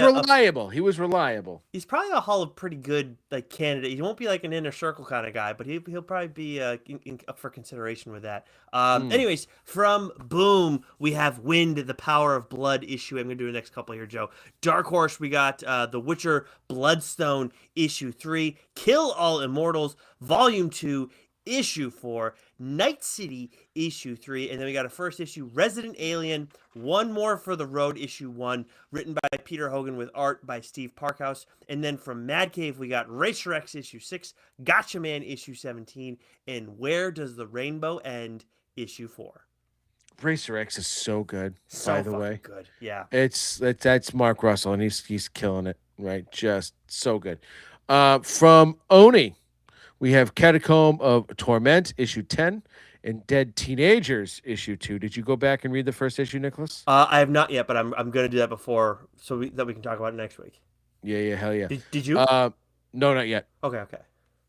reliable. He was reliable. He's probably a Hall of pretty good like candidate. He won't be like an inner circle kind of guy, but he'll probably be up for consideration with that. Mm. Anyways, from Boom, we have Wind, the Power of Blood issue. I'm gonna do the next couple here, Joe. Dark Horse, we got The Witcher Bloodstone issue 3, Kill All Immortals Volume 2, issue 4, Night City issue 3, and then we got a first issue Resident Alien, One More for the Road issue 1, written by Peter Hogan with art by Steve Parkhouse. And then from Mad Cave we got Racer X issue 6, Gotcha Man issue 17, and Where Does the Rainbow End issue 4. Racer X is so good. So By the fucking way, good. Yeah. that's Mark Russell, and he's killing it. Right, just so good. From Oni, we have Catacomb of Torment issue 10, and Dead Teenagers issue 2. Did you go back and read the first issue, Nicholas? I have not yet, but I'm gonna do that before that we can talk about it next week. Yeah, yeah, hell yeah. Did you? Uh, no, not yet. Okay, okay.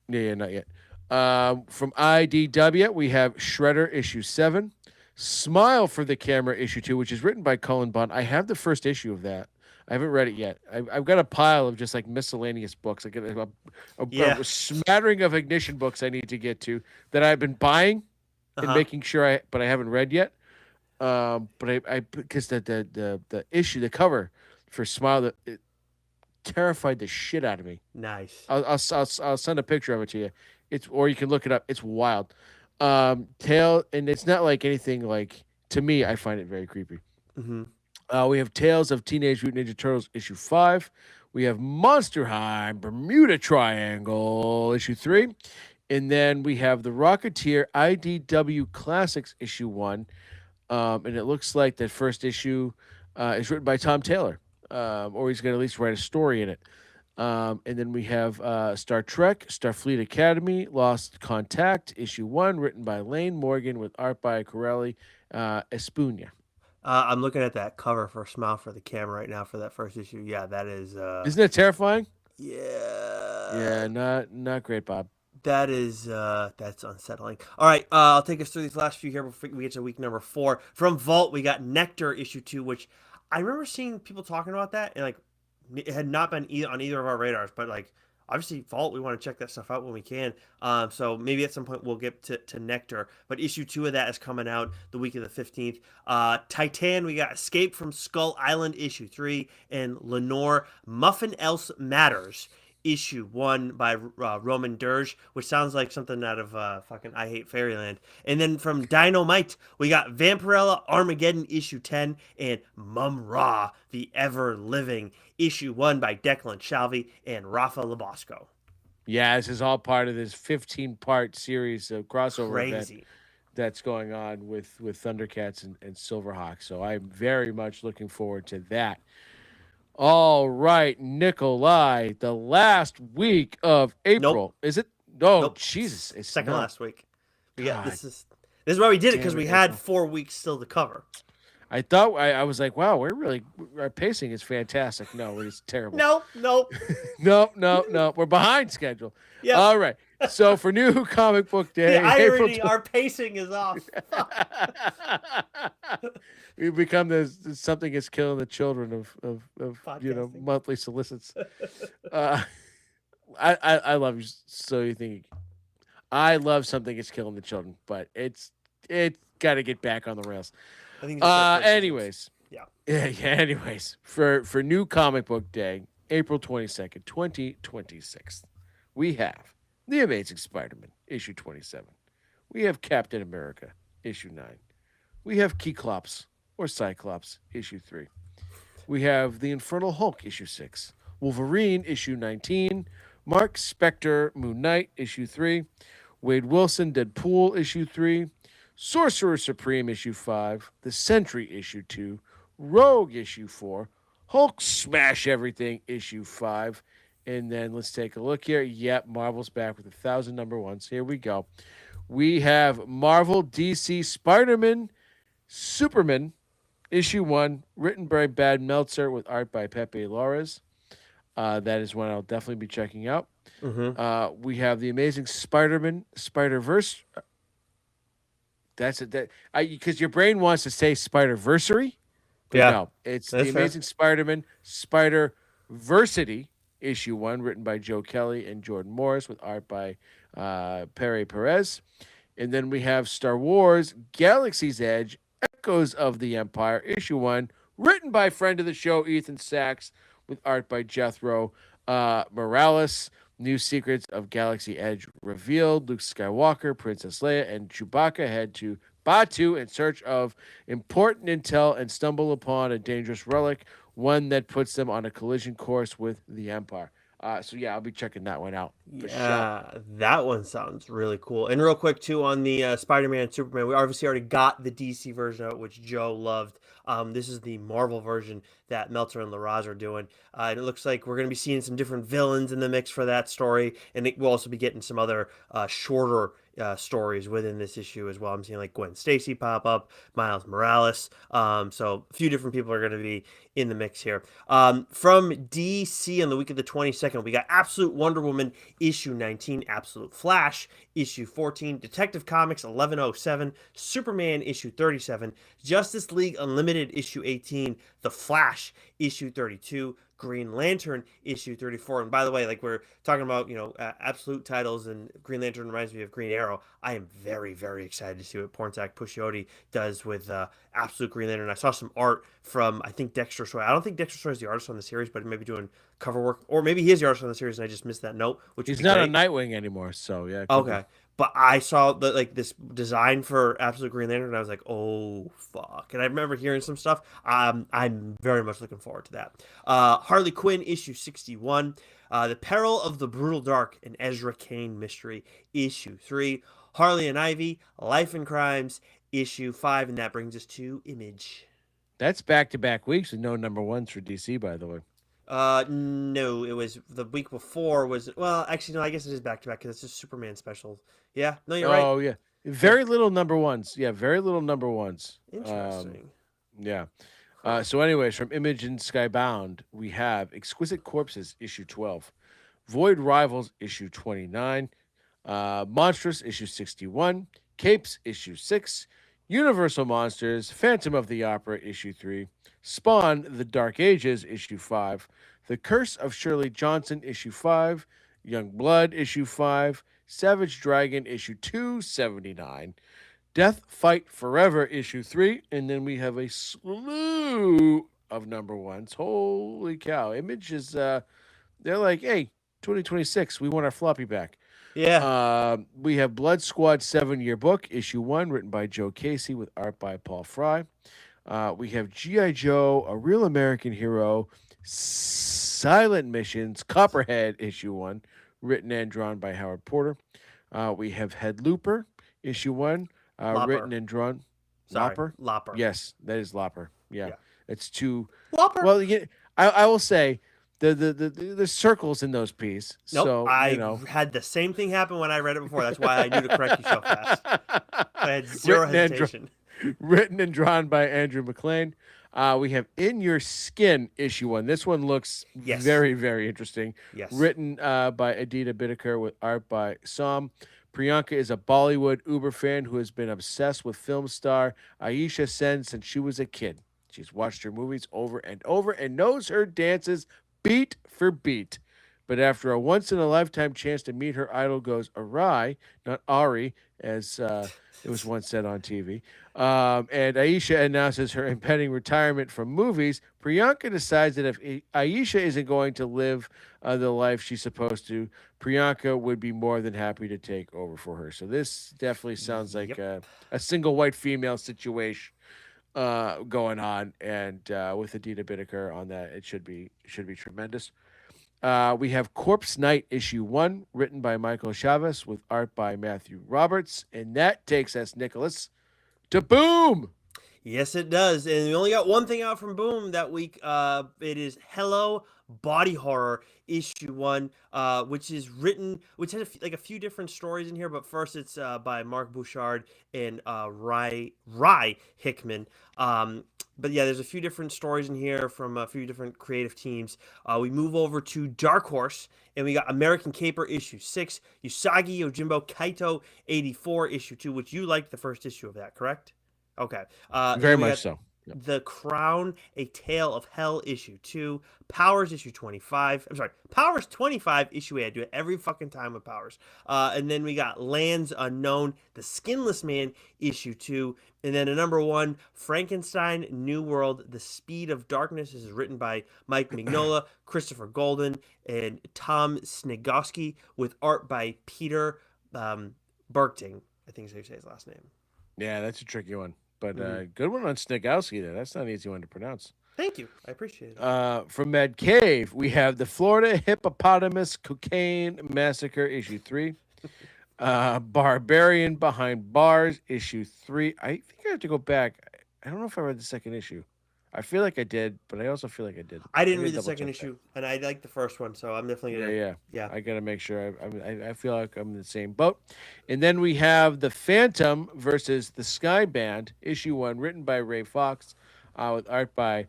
Yeah, yeah, not yet. From IDW, we have Shredder issue 7, Smile for the Camera issue 2, which is written by Cullen Bunn. I have the first issue of that. I haven't read it yet. I've got a pile of just like miscellaneous books. I got Yeah. a smattering of Ignition books I need to get to that I've been buying and Uh-huh. making sure but I haven't read yet. But I because the issue, the cover for Smile, it terrified the shit out of me. Nice. I'll send a picture of it to you. It's or you can look it up. It's wild. Tale, and it's not like anything like, to me. I find it very creepy. Mm-hmm. We have Tales of Teenage Mutant Ninja Turtles issue 5. We have Monster High Bermuda Triangle issue 3, and then we have the Rocketeer IDW Classics issue 1. And it looks like that first issue is written by Tom Taylor, or he's going to at least write a story in it. And then we have Star Trek, Starfleet Academy, Lost Contact, issue 1, written by Lane Morgan with art by Corelli Espuña. I'm looking at that cover for Smile for the Camera right now for that first issue. Yeah, that is. Isn't that terrifying? Yeah. Yeah, not great, Bob. That is that's unsettling. All right, I'll take us through these last few here before we get to week number 4. From Vault, we got Nectar issue 2, which I remember seeing people talking about that, and like it had not been on either of our radars, but like obviously Vault, we want to check that stuff out when we can. So maybe at some point we'll get to Nectar, but issue 2 of that is coming out the week of the 15th. Titan, we got Escape from Skull Island issue 3, and Lenore Muffin Else Matters issue 1 by Roman Dirge, which sounds like something out of fucking I Hate Fairyland. And then from Dynamite, we got Vampirella Armageddon issue 10 and Mum Ra, the Ever Living issue 1 by Declan Shalvey and Rafa Labosco. Yeah, this is all part of this 15-part series of crossover event Crazy. that's going on with Thundercats and Silverhawk. So I'm very much looking forward to that. All right, Nikolai, the last week of April. Nope. Is it? No, Nope. Jesus, it's Second not. last week. We got God this is why we did it, damn because it, we had April. 4 weeks still to cover. I thought I was like, wow, our pacing is fantastic. No, it is terrible. No, nope. No. We're behind schedule. Yep. All right. So for new comic book day, The irony, April our pacing is off. we become the something is killing the children of Podcasting. monthly solicits. I love you, so you think I love something is killing the children, but it's got to get back on the rails. I think. It's Anyways, Yeah. yeah. Anyways, for new comic book day, April 22nd, 2026, we have The Amazing Spider-Man issue 27. We have Captain America issue 9. We have Keyclops or Cyclops issue 3. We have The Infernal Hulk issue 6. Wolverine issue 19. Mark Spector Moon Knight issue 3. Wade Wilson Deadpool issue 3. Sorcerer Supreme issue 5. The Sentry issue 2. Rogue issue 4. Hulk Smash Everything issue 5. And then let's take a look here. Yep, Marvel's back with 1,000 number ones. Here we go. We have Marvel DC Spider-Man Superman issue 1, written by Bad Meltzer with art by Pepe Lores. That is one I'll definitely be checking out. Mm-hmm. We have the Amazing Spider-Man Spider-Verse. That's it. That because your brain wants to say Spider-Versary. Yeah. No, it's That's the fair. Amazing Spider-Man Spider-Versity issue 1, written by Joe Kelly and Jordan Morris with art by Pere Perez. And then we have Star Wars Galaxy's Edge Echoes of the Empire issue 1, written by friend of the show Ethan Sachs with art by Jethro Morales. New secrets of Galaxy Edge revealed. Luke Skywalker, Princess Leia, and Chewbacca head to Batu in search of important intel and stumble upon a dangerous relic, one that puts them on a collision course with the Empire. So yeah, I'll be checking that one out for sure. Yeah, that one sounds really cool. And real quick too, on the Spider-Man and Superman, we obviously already got the DC version of it, which Joe loved. This is the Marvel version that Meltzer and Larraz are doing. And it looks like we're going to be seeing some different villains in the mix for that story, and we'll also be getting some other shorter stories within this issue as well. I'm seeing like Gwen Stacy pop up, Miles Morales. So a few different people are going to be in the mix here. From DC on the week of the 22nd, we got Absolute Wonder Woman issue 19, Absolute Flash issue 14, Detective Comics 1107, Superman issue 37, Justice League Unlimited issue 18, The Flash issue 32, Green Lantern issue 34. And by the way, like we're talking about, absolute titles, and Green Lantern reminds me of Green Arrow. I am very, very excited to see what Pornsak Puccioti does with Absolute Green Lantern. I saw some art from, I think, Dexter Soy. I don't think Dexter Soy is the artist on the series, but he may be doing cover work, or maybe he is the artist on the series and I just missed that note, which would He's be not on great. Nightwing anymore, so yeah, it could be. Okay. But I saw this design for Absolute Green Lantern, and I was like, "Oh fuck!" And I remember hearing some stuff. I'm very much looking forward to that. Harley Quinn issue 61, The Peril of the Brutal Dark, an Ezra Kane mystery issue 3, Harley and Ivy, Life and Crimes issue 5, and that brings us to Image. That's back-to-back weeks with no number ones for DC, by the way. No, it was the week before. Was well, actually, no. I guess it is back to back because it's just Superman special. Yeah, no, you're right. Oh yeah, Yeah, very little number ones. Yeah, very little number ones. interesting. Yeah. Huh. So, anyways, from Image and Skybound, we have Exquisite Corpses issue 12, Void Rivals issue 29, Monstrous issue 61, Capes issue 6, Universal Monsters, Phantom of the Opera issue 3, Spawn: The Dark Ages issue 5, The Curse of Shirley Johnson issue 5, Young Blood issue 5, Savage Dragon issue 279, Death Fight Forever issue 3, and then we have a slew of number ones. Holy cow. Image is they're like, "Hey, 2026, we want our floppy back." Yeah, We have Blood Squad 7-year book issue 1 written by Joe Casey with art by Paul Fry. We have G.I. Joe, A Real American Hero, Silent Missions, Copperhead issue 1 written and drawn by Howard Porter. We have Head Looper issue 1 Lopper. written and drawn. Sorry, Lopper? Lopper. Yes, that is Lopper. Yeah, Yeah, it's too. Lopper. Well, I will say the circles in those P's. Nope, So I had the same thing happen when I read it before. That's why I knew to correct you so fast. I had zero written and hesitation. written and drawn by Andrew McLean. We have In Your Skin issue 1. This one looks Yes. very, very interesting. Yes. Written by Adita Bittaker with art by Sam. Priyanka is a Bollywood Uber fan who has been obsessed with film star Aisha Sen since she was a kid. She's watched her movies over and over and knows her dances beat for beat. But after a once in a lifetime chance to meet her idol goes awry, not Ari, as it was once said on TV, and Aisha announces her impending retirement from movies, Priyanka decides that if Aisha isn't going to live the life she's supposed to, Priyanka would be more than happy to take over for her. So this definitely sounds like Yep. a single white female situation going on, and with Adita Bittaker on that, it should be tremendous. We have Corpse Night issue 1, written by Michael Chavez with art by Matthew Roberts, and that takes us, Nicholas, to Boom. Yes, it does. And we only got one thing out from Boom that week. It is Hello Body Horror issue 1, which is written, which has a few different stories in here. But first, it's by Mark Bouchard and Rye Hickman. But yeah, there's a few different stories in here from a few different creative teams. We move over to Dark Horse, and we got American Caper issue 6, Usagi Yojimbo Kaito 84 issue 2, which you liked the first issue of that, correct? Okay. And Very then we much got so. Yep. The Crown, A Tale of Hell, issue 2, Powers, issue 25. I'm sorry, Powers 25, issue 8. I do it every fucking time with Powers. And then we got Lands Unknown, The Skinless Man, issue 2. And then a number 1, Frankenstein, New World, The Speed of Darkness. This is written by Mike Mignola, Christopher Golden, and Tom Snegowski, with art by Peter Bergting. I think is how you say his last name. Yeah, that's a tricky one. But Mhm. good one on Snigowski there. That's not an easy one to pronounce. Thank you. I appreciate it. From Mad Cave, we have the Florida Hippopotamus Cocaine Massacre, issue 3. Barbarian Behind Bars, issue 3. I think I have to go back. I don't know if I read the second issue. I feel like I did, but I also feel like I didn't. I I didn't gotta read the double second check that. issue, and I like the first one, so I'm definitely Yeah, gonna. yeah. Yeah. I gotta make sure. I feel like I'm in the same boat. And then we have the Phantom versus the Sky Band, issue one, written by Ray Fox, with art by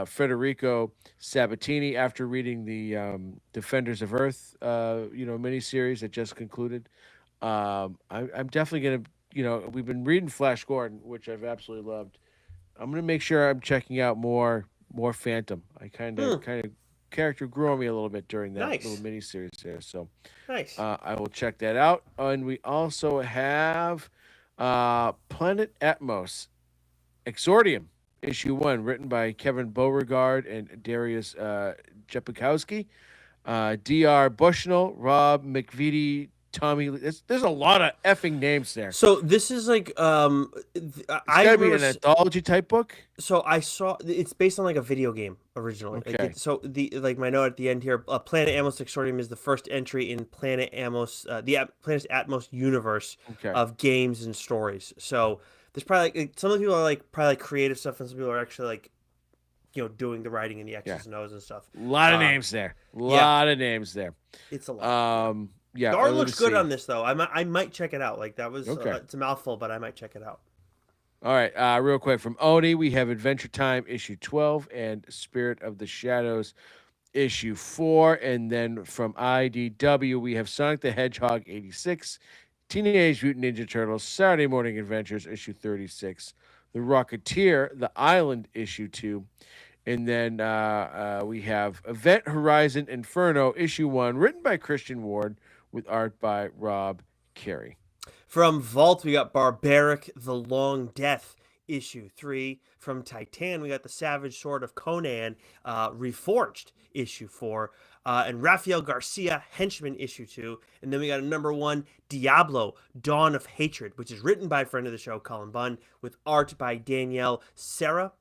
Federico Sabatini. After reading the Defenders of Earth, miniseries that just concluded, I'm definitely gonna. We've been reading Flash Gordon, which I've absolutely loved. I'm gonna make sure I'm checking out more Phantom. I Hmm. kind of character grew on me a little bit during that little Nice. mini series there, so Nice. I will check that out. And we also have Planet Atmos Exordium issue one, written by Kevin Beauregard and Darius Jepikowski. Dr. Bushnell, Rob McVitie, Tommy. There's a lot of effing names there. So this is like It's I got to be remember an anthology type book. so I saw it's based on like a video game originally. Like Okay. so the like my note at the end here, Planet Amos Exordium is the first entry in Planet Amos, Planet Atmos universe Okay. of games and stories. So there's probably like, some of the people are like probably like creative stuff, and some people are actually like doing the writing and the Yeah. X's and O's and stuff. A lot of Uh, names there. A yeah, lot of names there. it's a lot. Yeah, Yeah. the art Let me looks good see. on this though. I might check it out. Like that was Okay. it's a mouthful, but I might check it out. All right. Real quick from Oni, we have Adventure Time issue 12 and Spirit of the Shadows issue 4. And then from IDW, we have Sonic the Hedgehog 86, Teenage Mutant Ninja Turtles, Saturday Morning Adventures issue 36, The Rocketeer, The Island issue 2. And then we have Event Horizon Inferno issue 1, written by Christian Ward with art by Rob Carey. From Vault, we got Barbaric the Long Death, issue 3. From Titan, we got The Savage Sword of Conan, Reforged, issue 4. And Rafael Garcia, Henchman, issue 2. And then we got a number 1, Diablo, Dawn of Hatred, which is written by friend of the show, Colin Bunn, with art by Danielle Serra.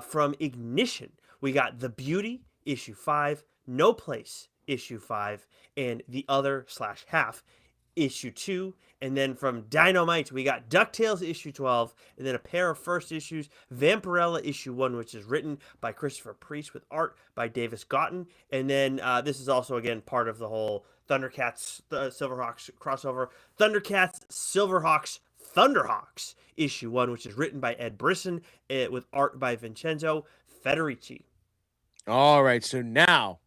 From Ignition, we got The Beauty, issue 5, No Place, issue 5, and The Other/Half, issue 2. And then from Dynamite, we got DuckTales issue 12, and then a pair of first issues, Vampirella issue 1, which is written by Christopher Priest with art by Davis Gotten. And then this is also, again, part of the whole Thundercats Silverhawks crossover. Thundercats Silverhawks Thunderhawks issue 1, which is written by Ed Brisson with art by Vincenzo Federici. All right. So now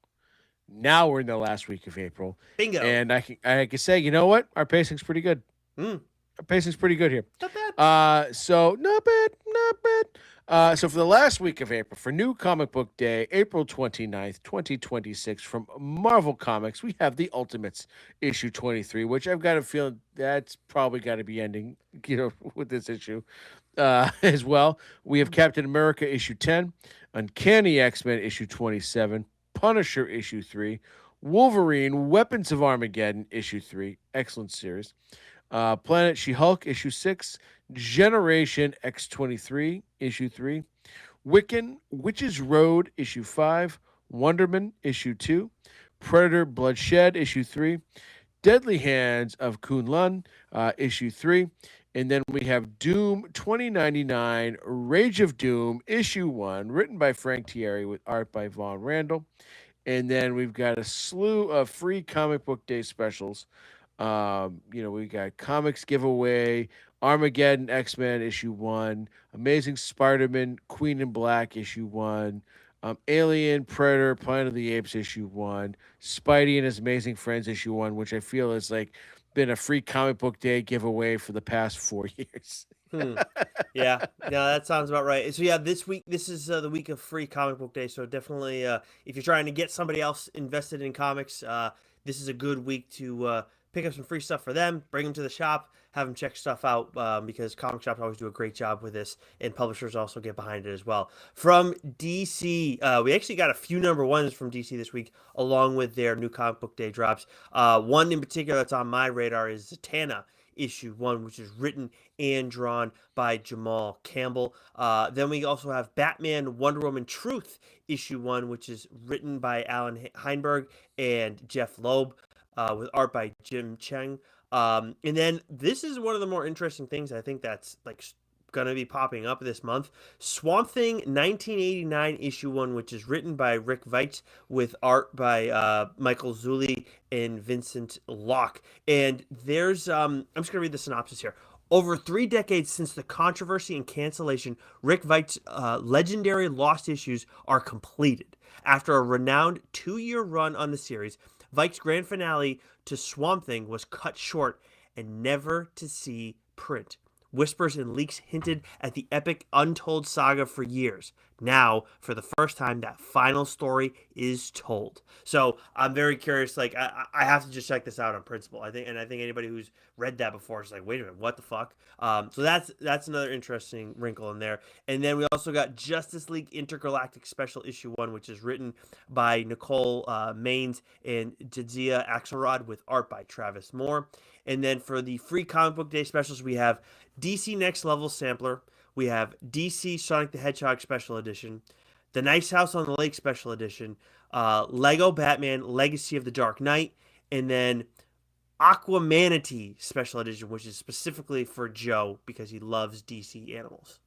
we're in the last week of April, Bingo. and I can say, you know what? Our pacing's pretty good. Mm, Our pacing's pretty good here. not bad. So not bad, not bad. So for the last week of April, for New Comic Book Day, April 29th, 2026, from Marvel Comics, we have the Ultimates issue 23, which I've got a feeling that's probably got to be ending, with this issue as well. We have Captain America issue 10, Uncanny X-Men issue 27, Punisher issue 3, Wolverine Weapons of Armageddon issue 3, excellent series. Planet She Hulk issue 6, Generation X23 issue 3, Wiccan Witches Road issue 5, Wonderman issue 2, Predator Bloodshed issue 3, Deadly Hands of Kunlun issue 3, and then we have Doom 2099 Rage of Doom issue 1, written by Frank Thierry with art by Vaughn Randall. And then we've got a slew of free comic book day specials. We got comics giveaway, Armageddon X-Men issue 1, Amazing Spider-Man Queen in Black issue 1, Alien Predator Planet of the Apes issue 1, Spidey and His Amazing Friends issue 1, which I feel is like been a free comic book day giveaway for the past 4 years. Hmm. Yeah, no, that sounds about right. So yeah, this is the week of free comic book day. So definitely, if you're trying to get somebody else invested in comics, this is a good week to pick up some free stuff for them, bring them to the shop, have them check stuff out, because comic shops always do a great job with this, and publishers also get behind it as well. From DC, we actually got a few number ones from DC this week, along with their new comic book day drops. One in particular that's on my radar is Zatanna issue 1, which is written and drawn by Jamal Campbell. Then we also have Batman Wonder Woman Truth issue 1, which is written by Alan Heinberg and Jeff Loeb, with art by Jim Cheng. And then this is one of the more interesting things I think that's like gonna be popping up this month. Swamp Thing 1989 issue 1, which is written by Rick Veitch with art by Michael Zulli and Vincent Locke. And there's I'm just gonna read the synopsis here. Over 3 decades since the controversy and cancellation, Rick Veitz's legendary Lost issues are completed. After a renowned 2-year run on the series, Veitz's grand finale to Swamp Thing was cut short and never to see print. Whispers and leaks hinted at the epic untold saga for years. Now, for the first time, that final story is told. So I'm very curious. Like I have to just check this out on principle. I think anybody who's read that before is like, wait a minute, what the fuck? So that's another interesting wrinkle in there. And then we also got Justice League Intergalactic Special Issue 1, which is written by Nicole Maines and Jadzia Axelrod with art by Travis Moore. And then for the free comic book day specials, we have DC Next Level Sampler. We have DC Sonic the Hedgehog Special Edition, The Nice House on the Lake Special Edition, Lego Batman Legacy of the Dark Knight, and then Aquamanatee Special Edition, which is specifically for Joe because he loves DC animals.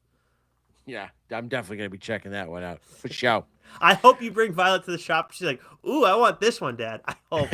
Yeah, I'm definitely gonna be checking that one out for sure. I hope you bring Violet to the shop. She's like, "Ooh, I want this one, Dad." I hope.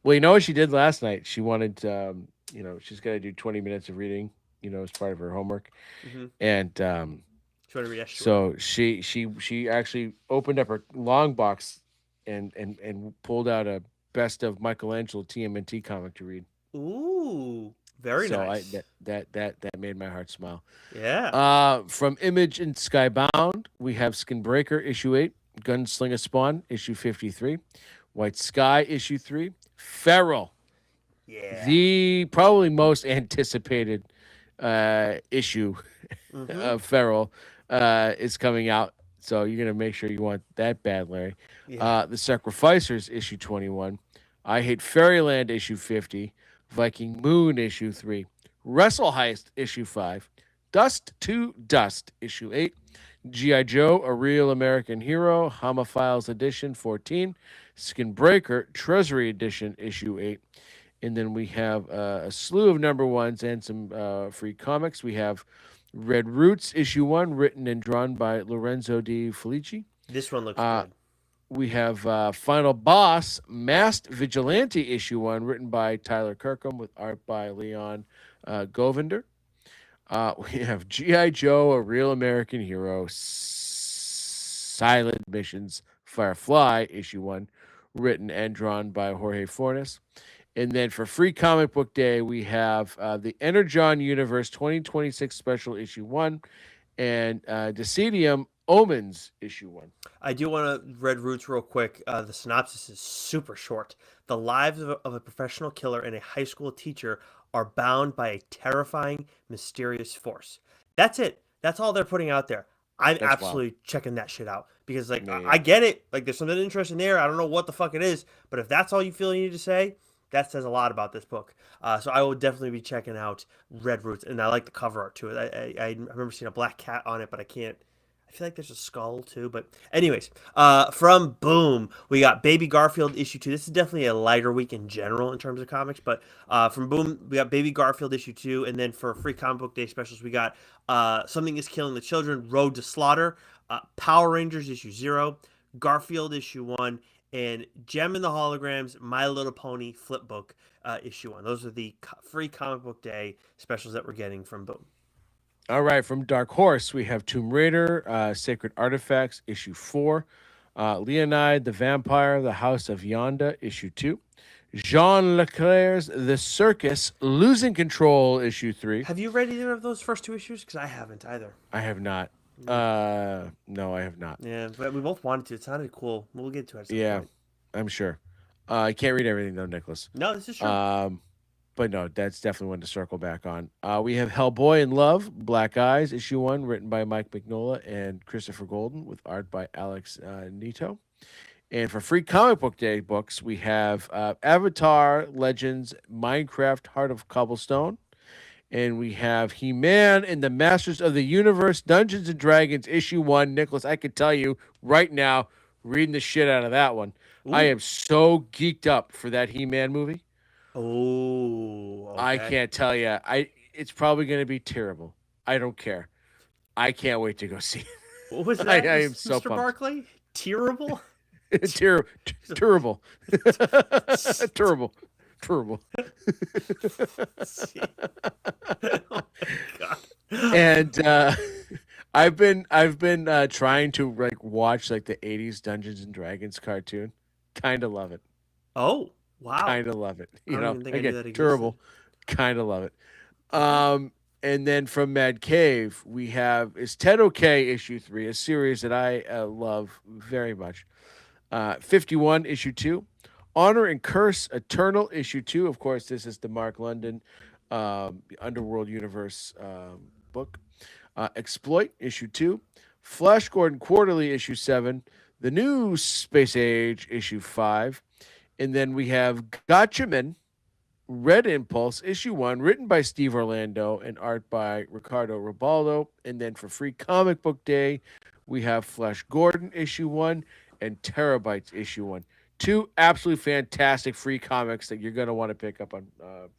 Well, you know what she did last night? She wanted, she's got to do 20 minutes of reading, as part of her homework, Mm-hmm. and She want to read Esther. so she actually opened up her long box and pulled out a best of Michelangelo TMNT comic to read. Ooh, very So nice. that made my heart smile. Yeah. From Image and Skybound, we have Skinbreaker issue 8, Gunslinger Spawn issue 53, White Sky issue 3, Feral, Yeah. the probably most anticipated issue Mm-hmm. of Feral is coming out. So you're gonna make sure you want that bad, Larry. Yeah. The Sacrificers issue 21, I Hate Fairyland issue 50, Viking Moon issue 3, Wrestle Heist issue 5, Dust to Dust issue 8, G.I. Joe, A Real American Hero, Homophiles edition 14, Skinbreaker, Treasury edition issue 8. And then we have a slew of number ones and some free comics. We have Red Roots issue 1, written and drawn by Lorenzo Di Felici. This one looks Uh, good. we have Final Boss, Masked Vigilante issue 1, written by Tyler Kirkham with art by Leon Govinder. We have G.I. Joe, A Real American Hero, Silent Missions, Firefly, issue 1, written and drawn by Jorge Fornes. And then for free comic book day, we have the Energon Universe 2026 special issue 1 and Decidium Omens issue 1. I do want to read Roots real quick. The synopsis is super short. The lives of a professional killer and a high school teacher are bound by a terrifying, mysterious force. That's it. That's all they're putting out there. I'm That's wild. absolutely checking that shit out because, like, Yeah, I yeah. get it. Like, there's something interesting there. I don't know what the fuck it is, but if that's all you feel you need to say, that says a lot about this book. So I will definitely be checking out Red Roots, and I like the cover art to it. I remember seeing a black cat on it, but I can't. I feel like there's a skull too, but anyways, from Boom, we got Baby Garfield issue 2. This is definitely a lighter week in general in terms of comics, but from Boom, we got Baby Garfield issue 2, and then for free comic book day specials, we got Something is Killing the Children, Road to Slaughter, Power Rangers issue 0, Garfield issue 1, and Gem and the Holograms, My Little Pony flip book issue 1. Those are the free comic book day specials that we're getting from Boom. All right, from Dark Horse, we have Tomb Raider, Sacred Artifacts, issue 4, Leonide the Vampire, The House of Yonda, issue 2, Jean Leclerc's The Circus, Losing Control, issue 3. Have you read either of those first two issues? Because I haven't either. I have not. No, I have not. Yeah, but we both wanted to. It sounded cool. We'll get to it at some Yeah, point. I'm sure. I can't read everything though, Nicholas. No, this is true. Um, but no, that's definitely one to circle back on. We have Hellboy in Love, Black Eyes, issue 1, written by Mike Mignola and Christopher Golden, with art by Alex Nito. And for free comic book day books, we have Avatar Legends, Minecraft Heart of Cobblestone. And we have He Man and the Masters of the Universe, Dungeons and Dragons, issue 1. Nicholas, I can tell you right now, reading the shit out of that one. I Ooh. am so geeked up for that He Man movie. Oh, I okay. can't tell you. It's probably going to be terrible. I don't care. I can't wait to go see it. What was I that, am so Mr. pumped. Barkley? Terrible? Terrible. Terrible. Terrible. Oh my god. And I've been trying to like watch like the 80s Dungeons and Dragons cartoon. Kind of love it. Oh, wow. Kind of love it. I You don't know, even think I knew again, that existed. terrible. Kind of love it. Okay. And then from Mad Cave, we have is Ted OK issue 3, a series that I love very much. 51 issue 2, Honor and Curse Eternal issue 2. Of course, this is the Mark London Underworld Universe book. Exploit issue 2, Flash Gordon Quarterly issue 7, The New Space Age issue 5, and then we have Gotchaman Red Impulse issue 1, written by Steve Orlando and art by Ricardo Ribaldo. And then for Free Comic Book Day, we have Flash Gordon issue 1 and Terabytes issue 1. Two absolutely fantastic free comics that you're going to want to pick up on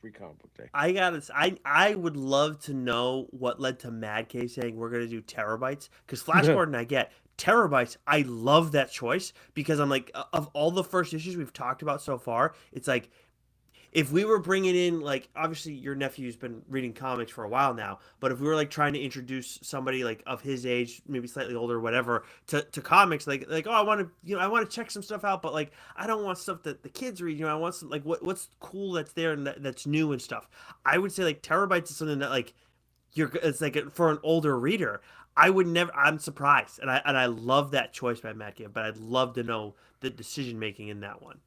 Free Comic Book Day. I would love to know what led to Mad Cave saying we're gonna do terabytes, because Flash Gordon I get terabytes. I love that choice because I'm like, of all the first issues we've talked about so far, it's like if we were bringing in, like, obviously your nephew's been reading comics for a while now, but if we were like trying to introduce somebody like of his age, maybe slightly older or whatever, to comics, like, oh, I want to, I want to check some stuff out, but like I don't want stuff that the kids read, I want some, like, what's cool that's there and that's new and stuff. I would say like terabytes is something that like it's like for an older reader. I would never. I'm surprised, and I love that choice by Matt Gibb, but I'd love to know the decision making in that one.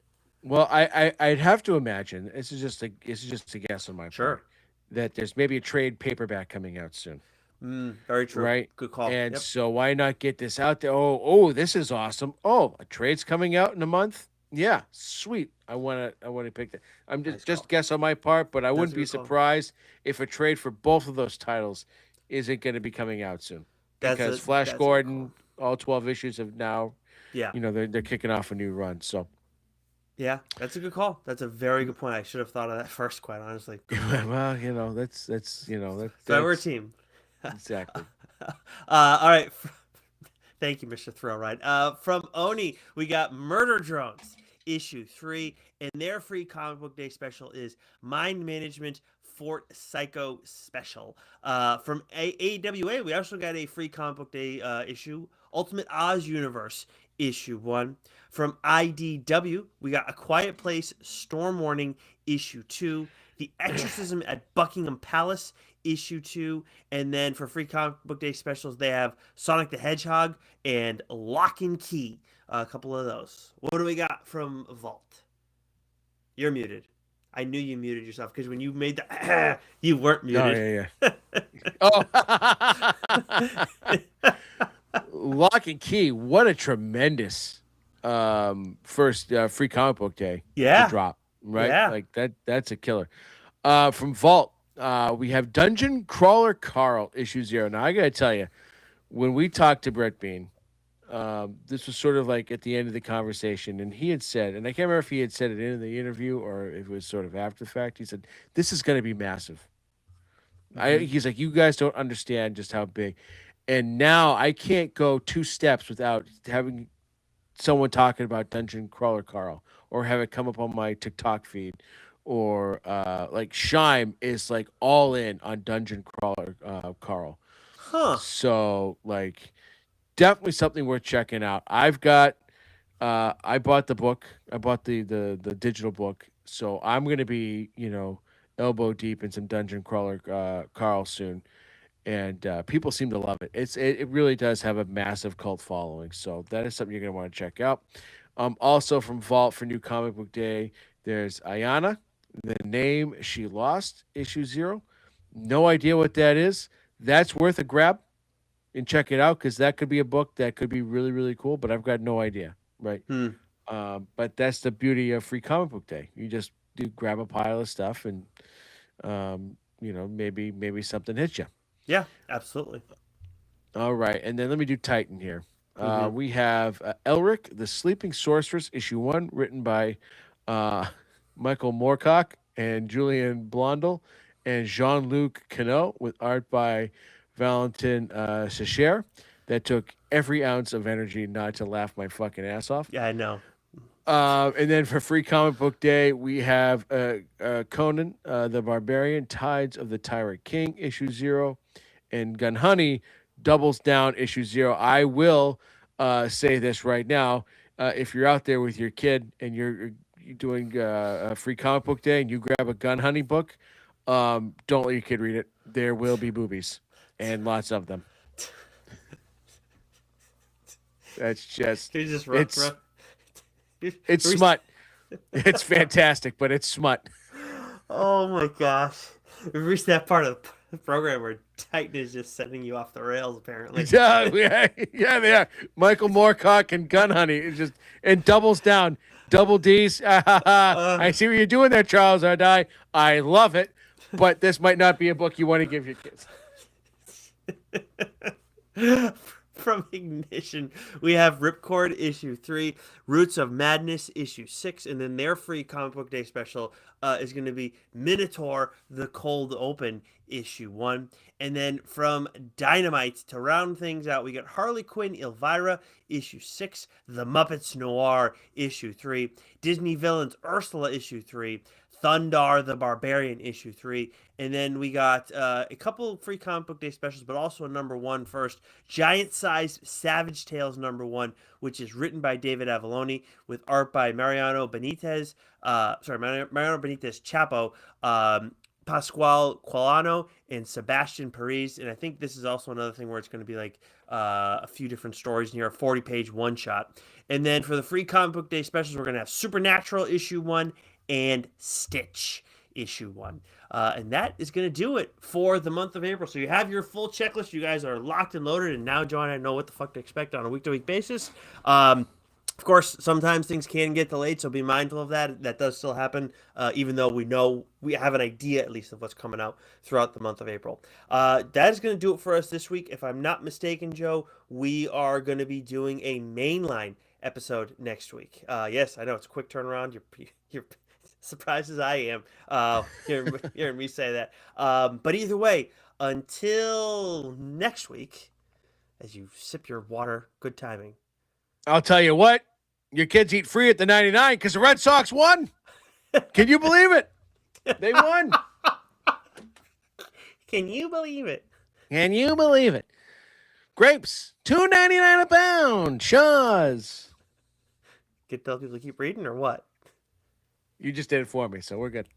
Well, I'd have to imagine this is just a guess on my Sure. part that there's maybe a trade paperback coming out soon, Very true. right? Good call. And Yep. so why not get this out there? Oh, this is awesome. Oh, a trade's coming out in a month. Yeah, sweet. I want to pick that. I'm Nice just call. guess on my part, but I That's wouldn't a be good call. surprised if a trade for both of those titles isn't going to be coming out soon, because Flash That's a good call. Gordon, all 12 issues have now, Yeah. they're kicking off a new run. So Yeah. That's a good call. That's a very good point. I should have thought of that first. Quite honestly. Good call. well, So we're a that's team. exactly. All right. Thank you, Mr. Thrill Ride. From Oni, we got Murder Drones, issue 3, and their free comic book day special is Mind Management Fort Psycho Special. From AWA, we also got a free comic book day issue, Ultimate Oz Universe, issue 1. From IDW, we got A Quiet Place, Storm Warning, issue 2. The Exorcism at Buckingham Palace, issue 2. And then for free comic book day specials, they have Sonic the Hedgehog and Lock and Key. A couple of those. What do we got from Vault? You're muted. I knew you muted yourself because when you made the you weren't Oh muted. yeah, yeah. Oh, Lock and Key. What a tremendous first free comic book day to Yeah. drop. Right, Yeah. like that's a killer. From Vault, we have Dungeon Crawler Carl issue 0. Now I gotta tell you, when we talked to Brett Bean, this was sort of like at the end of the conversation, and he had said, and I can't remember if he had said it in the interview or if it was sort of after the fact. He said, "This is going to be massive." Mm-hmm. He's like, "You guys don't understand just how big." And now I can't go two steps without having someone talking about Dungeon Crawler Carl or have it come up on my TikTok feed or like Shime is like all in on Dungeon Crawler Carl. Huh. So like definitely something worth checking out. I've got I bought the book. I bought the digital book. So I'm gonna be, elbow deep in some Dungeon Crawler Carl soon. And people seem to love it. It really does have a massive cult following. So that is something you're gonna want to check out. Also from Vault for New Comic Book Day, there's Ayana, the name she lost, issue 0. No idea what that is. That's worth a grab and check it out because that could be a book that could be really, really cool, but I've got no idea, right? Hmm. But that's the beauty of Free Comic Book Day. You just do grab a pile of stuff and, maybe something hits you. Yeah. Absolutely. All right, and then let me do Titan here. Mm-hmm. We have Elric, the Sleeping Sorceress, issue 1, written by uh, Michael Moorcock and Julian Blondel and Jean-Luc Cano, with art by Valentin Sacher that took every ounce of energy not to laugh my fucking ass off. Yeah, I know. And then for Free Comic Book Day, we have Conan the Barbarian, Tides of the Tyrant King, issue 0, and Gun Honey doubles down issue 0. I will say this right now. If you're out there with your kid and you're doing a Free Comic Book Day and you grab a Gun Honey book, don't let your kid read it. There will be boobies and lots of them. That's just, You just it's smut. It's fantastic, but it's smut. Oh my gosh. We've reached that part of the program where Titan is just sending you off the rails, apparently. Yeah, they are. Michael Moorcock and Gun Honey is just and doubles down. Double D's. I see what you're doing there, Charles Ardai. I love it, but this might not be a book you want to give your kids. From Ignition, we have Ripcord issue 3, Roots of Madness issue 6, and then their Free Comic Book Day special is going to be Minotaur the Cold Open issue 1. And then from Dynamite, to round things out, we got Harley Quinn Elvira issue 6, The Muppets Noir issue 3, Disney Villains Ursula issue 3, Thundar the Barbarian issue 3, and then we got a couple Free Comic Book Day specials, but also a number 1 first, Giant Size Savage Tales number 1, which is written by David Avalone with art by Mariano Benitez Chapo, Pasquale Quilano, and Sebastian Paris. And I think this is also another thing where it's going to be like a few different stories near a 40-page one-shot. And then for the Free Comic Book Day specials, we're going to have Supernatural issue 1 and Stitch issue 1. And that is going to do it for the month of April. So you have your full checklist. You guys are locked and loaded. And now, John, I know what the fuck to expect on a week-to-week basis. Of course, sometimes things can get delayed, so be mindful of that. That does still happen, even though we have an idea, at least, of what's coming out throughout the month of April. That is going to do it for us this week. If I'm not mistaken, Joe, we are going to be doing a mainline episode next week. Yes, I know it's a quick turnaround. You're surprised as I am hearing me say that. But either way, until next week, as you sip your water, good timing. I'll tell you what, your kids eat free at the 99 because the Red Sox won. Can you believe it? They won. Can you believe it? Can you believe it? Grapes, $2.99 a pound. Shaw's. Can tell people to keep reading or what? You just did it for me, so we're good.